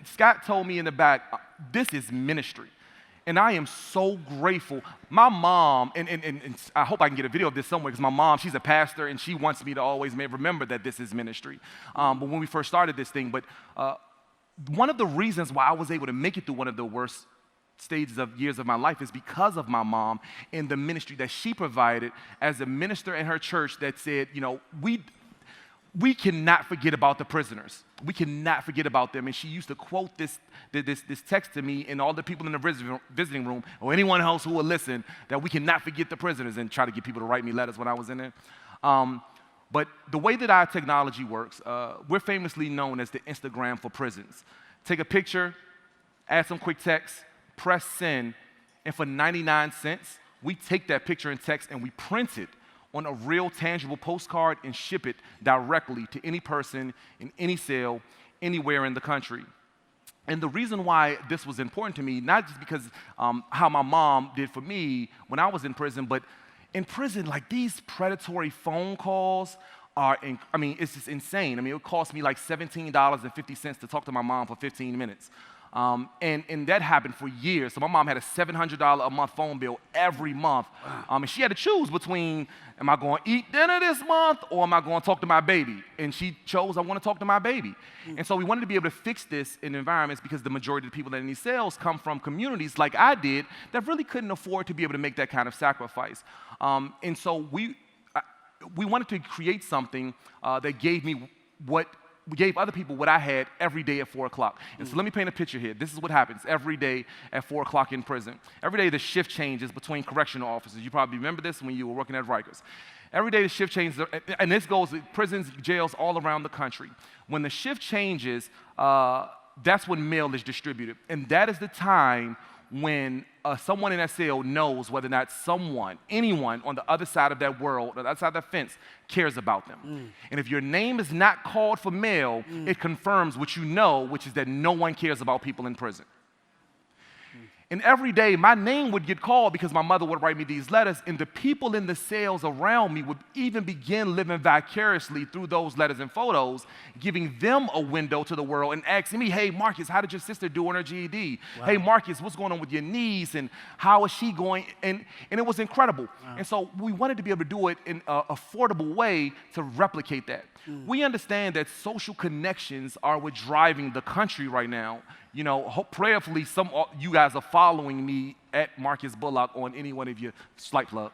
S3: Scott told me in the back, this is ministry. And I am so grateful. My mom, and I hope I can get a video of this somewhere, because my mom, she's a pastor, and she wants me to always remember that this is ministry. But when we first started this thing, one of the reasons why I was able to make it through one of the worst years of my life is because of my mom and the ministry that she provided as a minister in her church that said, you know, we cannot forget about the prisoners. We cannot forget about them. And she used to quote this text to me and all the people in the visiting room, or anyone else who would listen, that we cannot forget the prisoners, and try to get people to write me letters when I was in there. But the way that our technology works, we're famously known as the Instagram for prisons. Take a picture, add some quick text, press send, and for 99 cents, we take that picture and text and we print it on a real tangible postcard and ship it directly to any person in any cell, anywhere in the country. And the reason why this was important to me, not just because how my mom did for me when I was in prison, but in prison, like, these predatory phone calls it's just insane. I mean, it would cost me like $17.50 to talk to my mom for 15 minutes. And that happened for years. So my mom had a $700 a month phone bill every month. And she had to choose between, am I going to eat dinner this month or am I going to talk to my baby? And she chose, I want to talk to my baby. And so we wanted to be able to fix this in environments because the majority of the people that are in these cells come from communities like I did that really couldn't afford to be able to make that kind of sacrifice. And so we wanted to create something that gave me we gave other people what I had every day at 4 o'clock. And so let me paint a picture here. This is what happens every day at 4 o'clock in prison. Every day the shift changes between correctional officers. You probably remember this when you were working at Rikers. Every day the shift changes, and this goes to prisons, jails all around the country. When the shift changes, that's when mail is distributed. And that is the time when someone in that cell knows whether or not anyone on the other side of that world, or the other side of that fence, cares about them. And if your name is not called for mail, it confirms what you know, which is that no one cares about people in prison. And every day, my name would get called because my mother would write me these letters, and the people in the cells around me would even begin living vicariously through those letters and photos, giving them a window to the world and asking me, hey, Marcus, how did your sister do on her GED? Wow. Hey, Marcus, what's going on with your niece, and how is she going? And it was incredible. Wow. And so we wanted to be able to do it in an affordable way to replicate that. We understand that social connections are what's driving the country right now. You know, prayerfully, some of you guys are following me at Marcus Bullock on any one of your slight plug.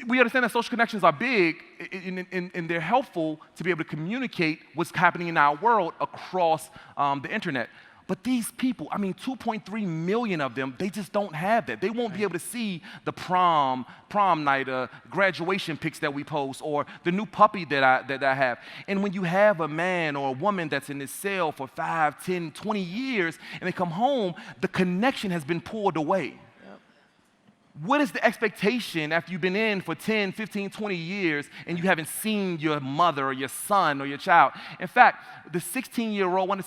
S3: We understand that social connections are big and they're helpful to be able to communicate what's happening in our world across the internet. But these people, 2.3 million of them, they just don't have that. They won't be able to see the prom night, graduation pics that we post, or the new puppy that I have. And when you have a man or a woman that's in this cell for 5, 10, 20 years, and they come home, the connection has been pulled away. What is the expectation after you've been in for 10, 15, 20 years and you haven't seen your mother or your son or your child? In fact, one of the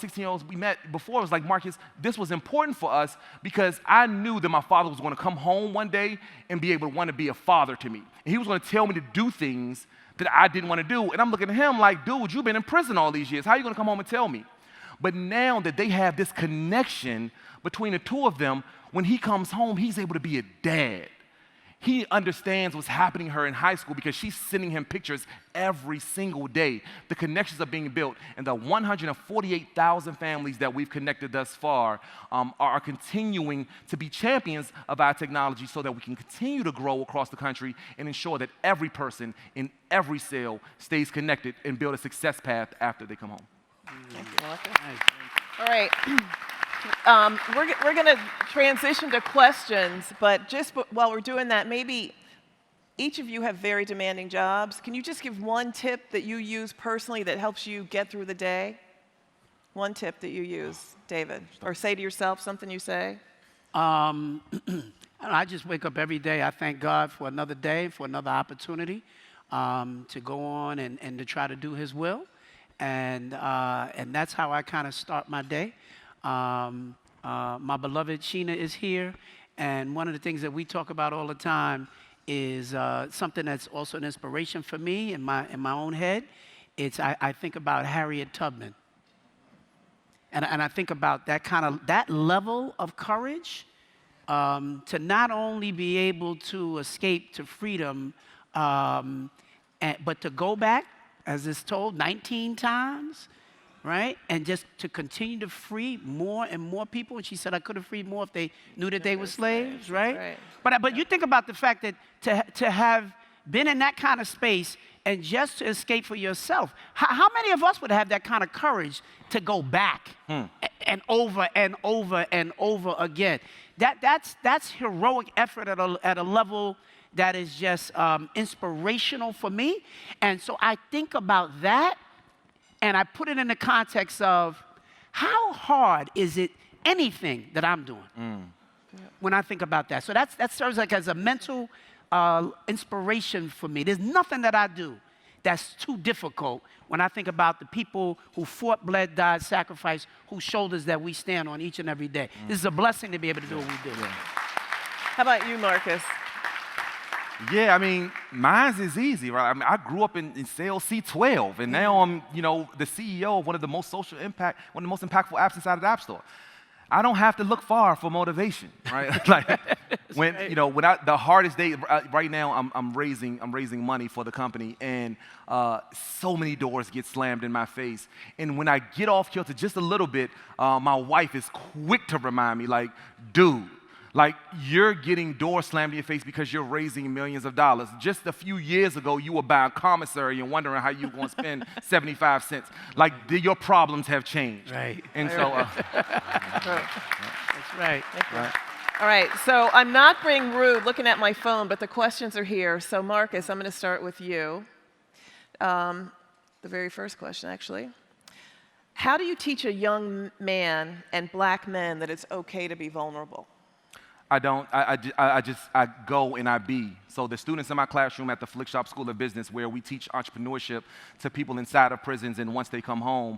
S3: 16-year-olds we met before was like, Marcus, this was important for us because I knew that my father was going to come home one day and be able to want to be a father to me. And he was going to tell me to do things that I didn't want to do. And I'm looking at him like, dude, you've been in prison all these years. How are you going to come home and tell me? But now that they have this connection between the two of them, when he comes home, he's able to be a dad. He understands what's happening to her in high school because she's sending him pictures every single day. The connections are being built, and the 148,000 families that we've connected thus far are continuing to be champions of our technology so that we can continue to grow across the country and ensure that every person in every cell stays connected and build a success path after they come home.
S1: Thank you, Marcus. All right. We're going to transition to questions, but just while we're doing that, maybe each of you have very demanding jobs. Can you just give one tip that you use personally that helps you get through the day? One tip that you use, David, or say to yourself something you say.
S2: I just wake up every day. I thank God for another day, for another opportunity to go on and to try to do His will, and that's how I kind of start my day. My beloved Sheena is here, and one of the things that we talk about all the time is something that's also an inspiration for me in my own head. I think about Harriet Tubman, and I think about that level of courage to not only be able to escape to freedom, but to go back, as it's told, 19 times. Right? And just to continue to free more and more people. And she said, I could have freed more if they knew that they were slaves, right? But you think about the fact that to have been in that kind of space and just to escape for yourself, how many of us would have that kind of courage to go back and over and over and over again? That's heroic effort at a level that is just inspirational for me. And so I think about that. And I put it in the context of how hard is it anything that I'm doing when I think about that. So that serves like as a mental inspiration for me. There's nothing that I do that's too difficult when I think about the people who fought, bled, died, sacrificed, whose shoulders that we stand on each and every day. This is a blessing to be able to do what we do.
S1: How about you, Marcus?
S3: Yeah, I mean, mine's is easy, right? I mean, I grew up in sales C12, and now I'm, the CEO of one of the most impactful apps inside of the App Store. I don't have to look far for motivation, right? Like when the hardest day right now, I'm raising money for the company, and so many doors get slammed in my face. And when I get off kilter just a little bit, my wife is quick to remind me, like, dude. Like, you're getting doors slammed in your face because you're raising millions of dollars. Just a few years ago, you were buying commissary and wondering how you were going to spend 75 cents. Like, your problems have changed.
S2: Right.
S3: And so...
S2: That's right.
S1: All right, so I'm not being rude looking at my phone, but the questions are here. So Marcus, I'm going to start with you. The very first question, actually. How do you teach a young man and black men that it's okay to be vulnerable?
S3: I don't. I go and I be. So the students in my classroom at the Flickshop School of Business, where we teach entrepreneurship to people inside of prisons and once they come home,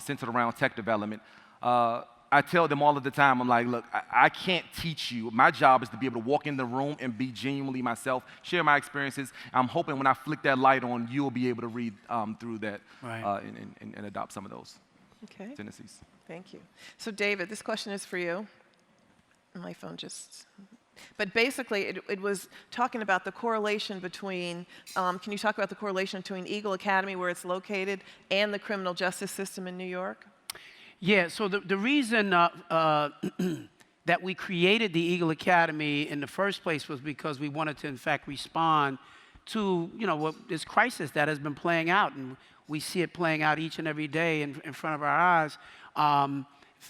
S3: centered around tech development, I tell them all of the time, I'm like, look, I can't teach you. My job is to be able to walk in the room and be genuinely myself, share my experiences. I'm hoping when I flick that light on, you'll be able to read through that and adopt some of those tendencies.
S1: Thank you. So David, this question is for you. My phone just... But basically, it was talking about the correlation between, can you talk about the correlation between Eagle Academy, where it's located, and the criminal justice system in New York?
S2: Yeah, so the reason that we created the Eagle Academy in the first place was because we wanted to, in fact, respond to, this crisis that has been playing out, and we see it playing out each and every day in front of our eyes.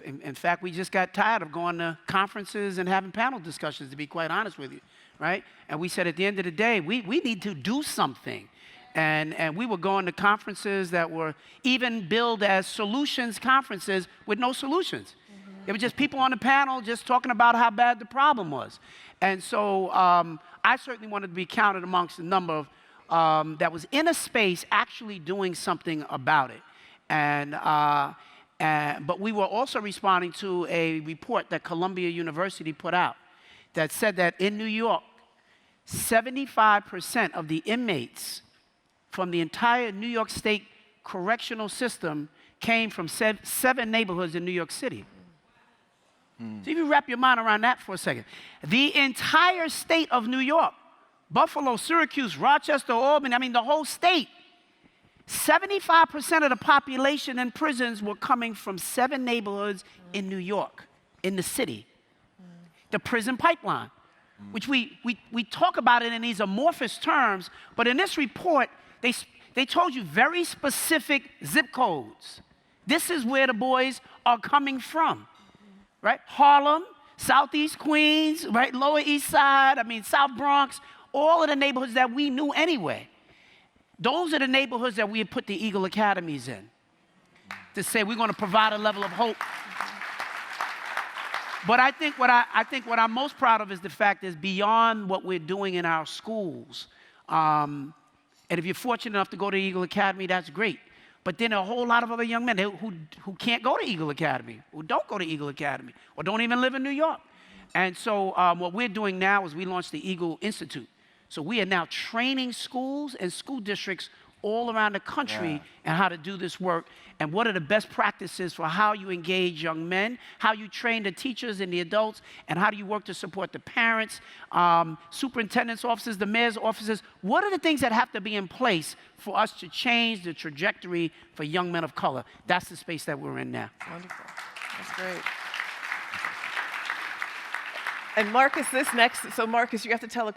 S2: In fact, we just got tired of going to conferences and having panel discussions, to be quite honest with you, right? And we said at the end of the day, we need to do something. And we were going to conferences that were even billed as solutions conferences with no solutions. It was just people on the panel just talking about how bad the problem was. And so I certainly wanted to be counted amongst the number of that was in a space actually doing something about it. But we were also responding to a report that Columbia University put out that said that in New York, 75% of the inmates from the entire New York State correctional system came from 7 neighborhoods in New York City. So if you wrap your mind around that for a second, the entire state of New York, Buffalo, Syracuse, Rochester, Albany, I mean the whole state, 75% of the population in prisons were coming from 7 neighborhoods in New York, in the city. The prison pipeline, which we talk about it in these amorphous terms, but in this report, they told you very specific zip codes. This is where the boys are coming from, right? Harlem, Southeast Queens, right? Lower East Side, South Bronx, all of the neighborhoods that we knew anyway. Those are the neighborhoods that we had put the Eagle Academies in to say we're going to provide a level of hope. But I think what I'm most proud of is the fact is beyond what we're doing in our schools. And if you're fortunate enough to go to Eagle Academy, that's great. But then a whole lot of other young men who can't go to Eagle Academy, who don't go to Eagle Academy, or don't even live in New York. And so what we're doing now is we launched the Eagle Institute. So we are now training schools and school districts all around the country and how to do this work and what are the best practices for how you engage young men, how you train the teachers and the adults, and how do you work to support the parents, superintendent's offices, the mayor's offices. What are the things that have to be in place for us to change the trajectory for young men of color? That's the space that we're in now.
S1: Wonderful. That's great. And Marcus, so Marcus, you have to tell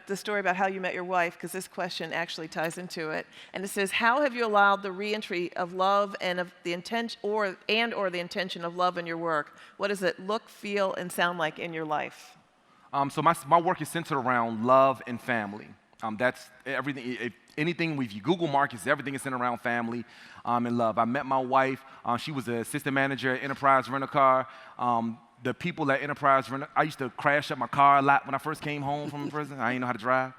S1: the story about how you met your wife, because this question actually ties into it. And it says, how have you allowed the reentry of love and of the intention or the intention of love in your work? What does it look, feel, and sound like in your life?
S3: So my work is centered around love and family. That's everything. If you Google Marcus, everything is centered around family and love. I met my wife. She was an assistant manager at Enterprise Rent-A-Car. The people at Enterprise, I used to crash up my car a lot when I first came home from prison. I didn't know how to drive.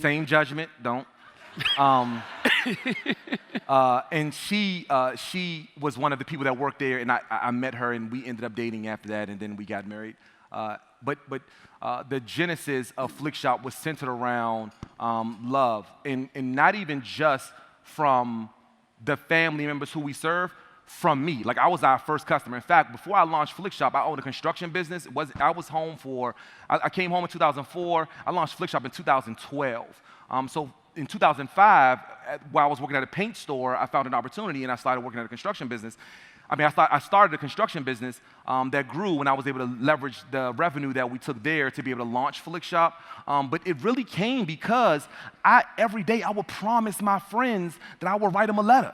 S3: Same judgment, don't. And she was one of the people that worked there, and I met her, and we ended up dating after that, and then we got married. But the genesis of Flick Shop was centered around love, and not even just from the family members who we serve, from me. Like, I was our first customer. In fact, before I launched Flick Shop, I owned a construction business. I came home in 2004. I launched Flick Shop in 2012. So in 2005, while I was working at a paint store, I found an opportunity and I started working at a construction business. I started a construction business that grew when I was able to leverage the revenue that we took there to be able to launch Flick Shop. But it really came because every day I would promise my friends that I would write them a letter.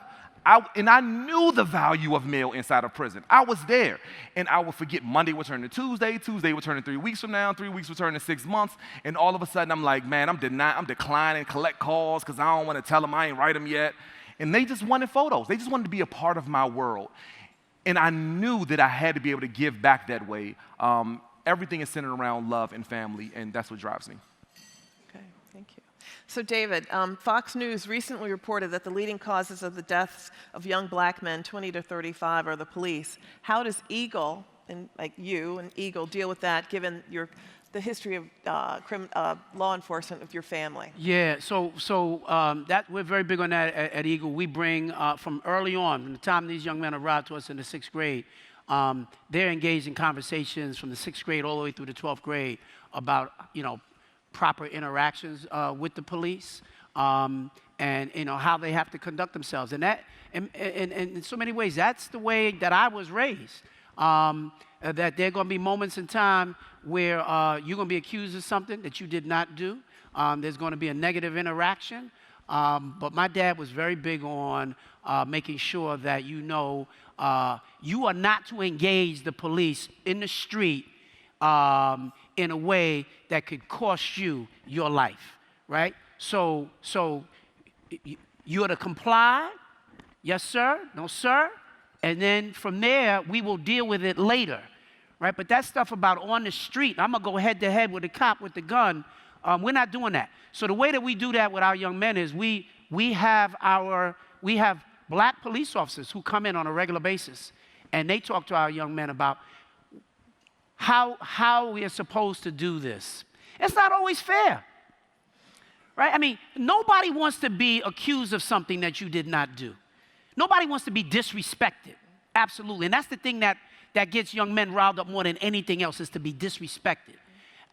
S3: And I knew the value of mail inside of prison. I was there. And I would forget Monday would turn to Tuesday, Tuesday would turn to 3 weeks from now, 3 weeks would turn to 6 months. And all of a sudden I'm like, man, I'm declining collect calls because I don't want to tell them I ain't write them yet. And they just wanted photos. They just wanted to be a part of my world. And I knew that I had to be able to give back that way. Everything is centered around love and family, and that's what drives me.
S1: Okay, thank you. So David, Fox News recently reported that the leading causes of the deaths of young black men, 20 to 35, are the police. How does Eagle, and like you and Eagle, deal with that, given the history of law enforcement of your family?
S2: Yeah, so that we're very big on that at Eagle. We bring from early on, from the time these young men arrived to us in the 6th grade, they're engaged in conversations from the 6th grade all the way through the 12th grade about, proper interactions with the police, and how they have to conduct themselves. And that, and in so many ways, that's the way that I was raised. That there are going to be moments in time where you're going to be accused of something that you did not do. There's going to be a negative interaction. But my dad was very big on making sure that you are not to engage the police in the street in a way that could cost you your life, right? So you are to comply, yes sir, no sir, and then from there we will deal with it later, right? But that stuff about on the street, I'm gonna go head to head with a cop with the gun, we're not doing that. So the way that we do that with our young men is we have black police officers who come in on a regular basis, and they talk to our young men about how we are supposed to do this. It's not always fair, right? I mean, nobody wants to be accused of something that you did not do. Nobody wants to be disrespected, absolutely. And that's the thing that gets young men riled up more than anything else, is to be disrespected.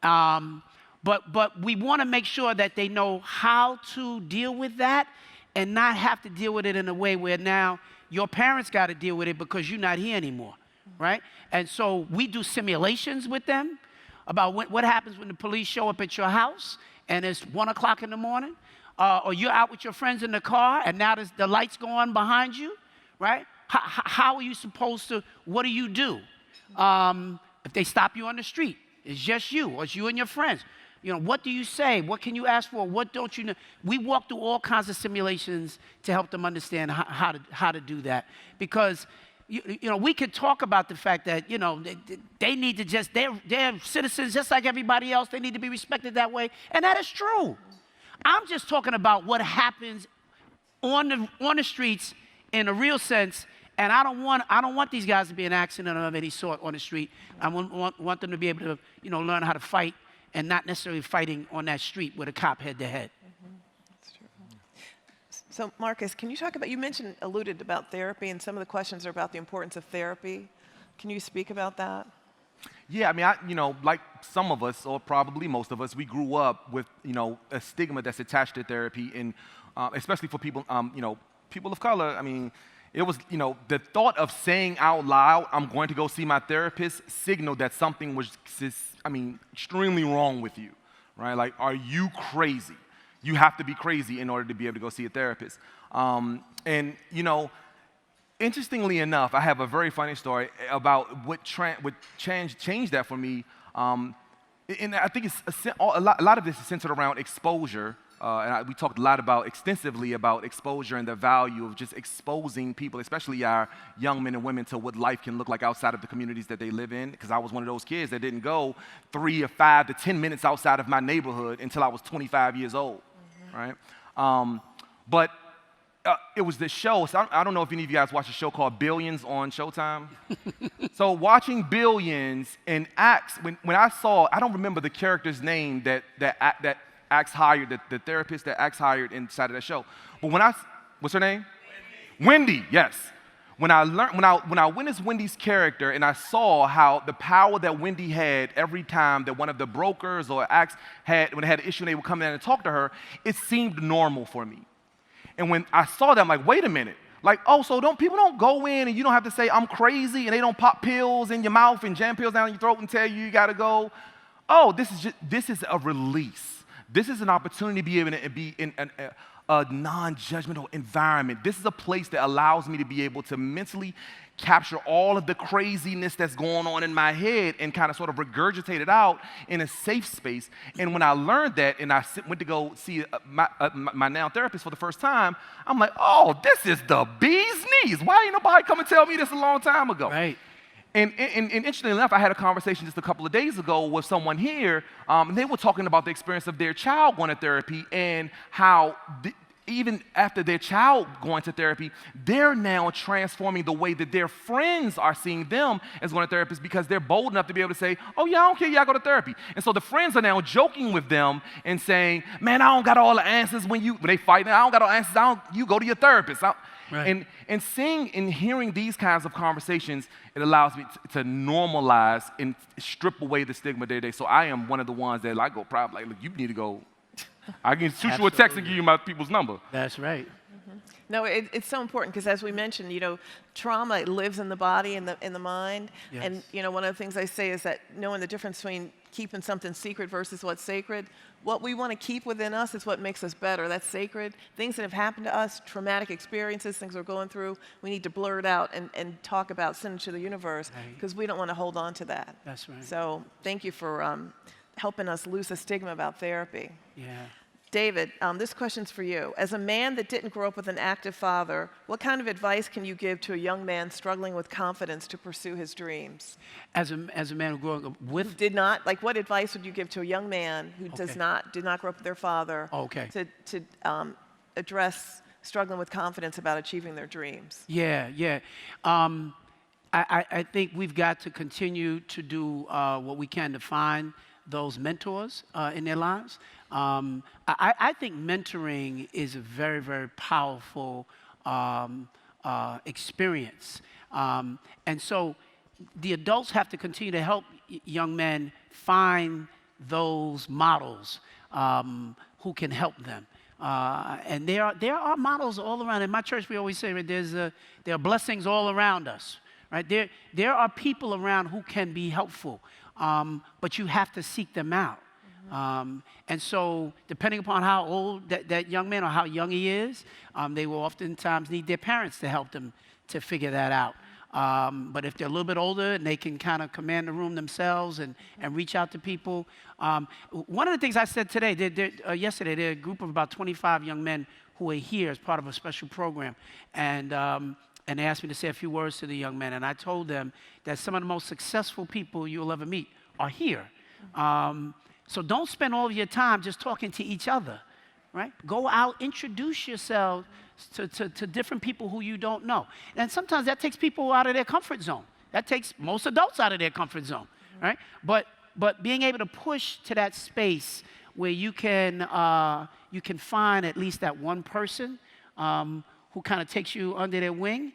S2: But we want to make sure that they know how to deal with that and not have to deal with it in a way where now your parents got to deal with it because you're not here anymore, right? And so we do simulations with them about what happens when the police show up at your house and it's 1 o'clock in the morning, or you're out with your friends in the car and now the lights go on behind you, right? How are you supposed to, what do you do? If they stop you on the street, it's just you, or it's you and your friends. What do you say? What can you ask for? What don't you know? We walk through all kinds of simulations to help them understand how to do that. Because, we could talk about the fact that, they need to they're citizens just like everybody else. They need to be respected that way. And that is true. I'm just talking about what happens on the streets in a real sense. And I don't want these guys to be in an accident of any sort on the street. I want them to be able to, learn how to fight, and not necessarily fighting on that street with a cop head to head.
S1: That's true. So Marcus, can you talk about, you alluded about therapy, and some of the questions are about the importance of therapy. Can you speak about that?
S3: Yeah, I mean, like some of us, or probably most of us, we grew up with, a stigma that's attached to therapy, and especially for people, people of color. I mean, it was, the thought of saying out loud, I'm going to go see my therapist, signaled that something was, extremely wrong with you, right? Like, are you crazy? You have to be crazy in order to be able to go see a therapist. And, interestingly enough, I have a very funny story about what changed that for me. And I think a lot of this is centered around exposure. And we talked a lot extensively about exposure and the value of just exposing people, especially our young men and women, to what life can look like outside of the communities that they live in. Because I was one of those kids that didn't go 3 or 5 to 10 minutes outside of my neighborhood until I was 25 years old, right? But it was the show. So I don't know if any of you guys watch a show called Billions on Showtime. So watching Billions and Axe, when I saw, I don't remember the character's name that Axe hired, the therapist that Axe hired inside of that show. But what's her name? Wendy, yes. When I witnessed Wendy's character and I saw how the power that Wendy had every time that one of the brokers or Axe when they had an issue and they would come in and talk to her, it seemed normal for me. And when I saw that, I'm like, wait a minute. Like, oh, so people don't go in and you don't have to say, I'm crazy, and they don't pop pills in your mouth and jam pills down your throat and tell you got to go. Oh, this is a release. This is an opportunity to be able to be in a non-judgmental environment. This is a place that allows me to be able to mentally capture all of the craziness that's going on in my head and kind of sort of regurgitate it out in a safe space. And when I learned that and I went to go see my now therapist for the first time, I'm like, oh, this is the bee's knees. Why ain't nobody come and tell me this a long time ago?
S2: Right.
S3: And interestingly enough, I had a conversation just a couple of days ago with someone here, and they were talking about the experience of their child going to therapy and how even after their child going to therapy, they're now transforming the way that their friends are seeing them as going to therapists because they're bold enough to be able to say, oh, yeah, I don't care, yeah, I go to therapy. And so the friends are now joking with them and saying, man, I don't got all the answers when they fight. I don't got all the answers. You go to your therapist.
S2: Right.
S3: And seeing and hearing these kinds of conversations, it allows me to normalize and strip away the stigma day to day. So I am one of the ones that I go probably like, look, you need to go. I can shoot you a text and give you my people's number.
S2: That's right.
S1: Mm-hmm. No, it's so important because as we mentioned, trauma lives in the body and in the mind.
S2: Yes.
S1: And, one of the things I say is that knowing the difference between keeping something secret versus what's sacred, what we want to keep within us is what makes us better. That's sacred. Things that have happened to us, traumatic experiences, things we're going through, we need to blur it out and talk about, send it to the universe because we don't want to hold on to that.
S2: That's right.
S1: So thank you for helping us lose the stigma about therapy.
S2: Yeah.
S1: David, this question's for you. As a man that didn't grow up with an active father, what kind of advice can you give to a young man struggling with confidence to pursue his dreams?
S2: As a man who grew up with...
S1: Did not, like what advice would you give to a young man who did not grow up with their father to address struggling with confidence about achieving their dreams?
S2: Yeah. I think we've got to continue to do what we can to find those mentors in their lives. I think mentoring is a very, very powerful experience. And so the adults have to continue to help young men find those models who can help them. And there are models all around. In my church, we always say there are blessings all around us. Right? There are people around who can be helpful, but you have to seek them out. And so, depending upon how old that young man or how young he is, they will oftentimes need their parents to help them to figure that out. But if they're a little bit older and they can kind of command the room themselves and reach out to people. One of the things I said today, yesterday, there are a group of about 25 young men who are here as part of a special program. And they asked me to say a few words to the young men. And I told them that some of the most successful people you'll ever meet are here. So don't spend all of your time just talking to each other, right? Go out, introduce yourself to different people who you don't know. And sometimes that takes people out of their comfort zone. That takes most adults out of their comfort zone, right? But being able to push to that space where you can find at least that one person who kind of takes you under their wing.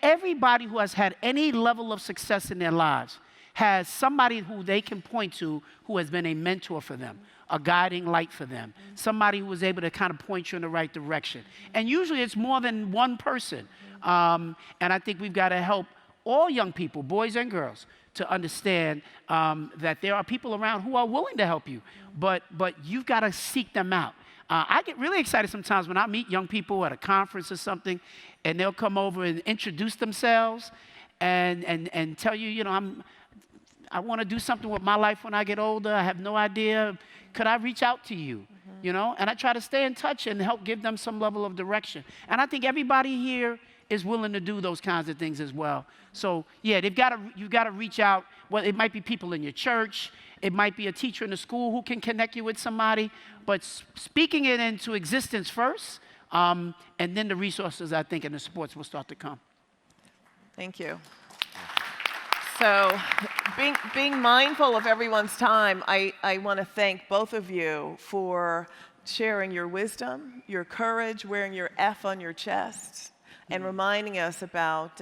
S2: Everybody who has had any level of success in their lives has somebody who they can point to who has been a mentor for them, a guiding light for them, somebody who was able to kind of point you in the right direction. And usually it's more than one person. And I think we've got to help all young people, boys and girls, to understand that there are people around who are willing to help you, but you've got to seek them out. I get really excited sometimes when I meet young people at a conference or something, and they'll come over and introduce themselves and tell you, I want to do something with my life when I get older. I have no idea. Could I reach out to you? And I try to stay in touch and help give them some level of direction. And I think everybody here is willing to do those kinds of things as well. So, yeah, you've got to reach out. Well, it might be people in your church. It might be a teacher in the school who can connect you with somebody. But speaking it into existence first, And then the resources, I think, and the supports will start to come.
S1: Thank you. So, being mindful of everyone's time, I want to thank both of you for sharing your wisdom, your courage, wearing your F on your chest, and reminding us about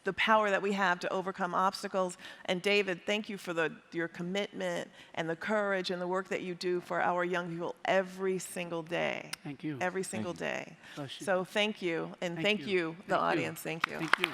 S1: the power that we have to overcome obstacles. And David, thank you for your commitment and the courage and the work that you do for our young people every single day.
S2: Thank you.
S1: Every single day.
S2: Bless you.
S1: So thank you, and thank you, the audience. Thank you.
S2: Thank you.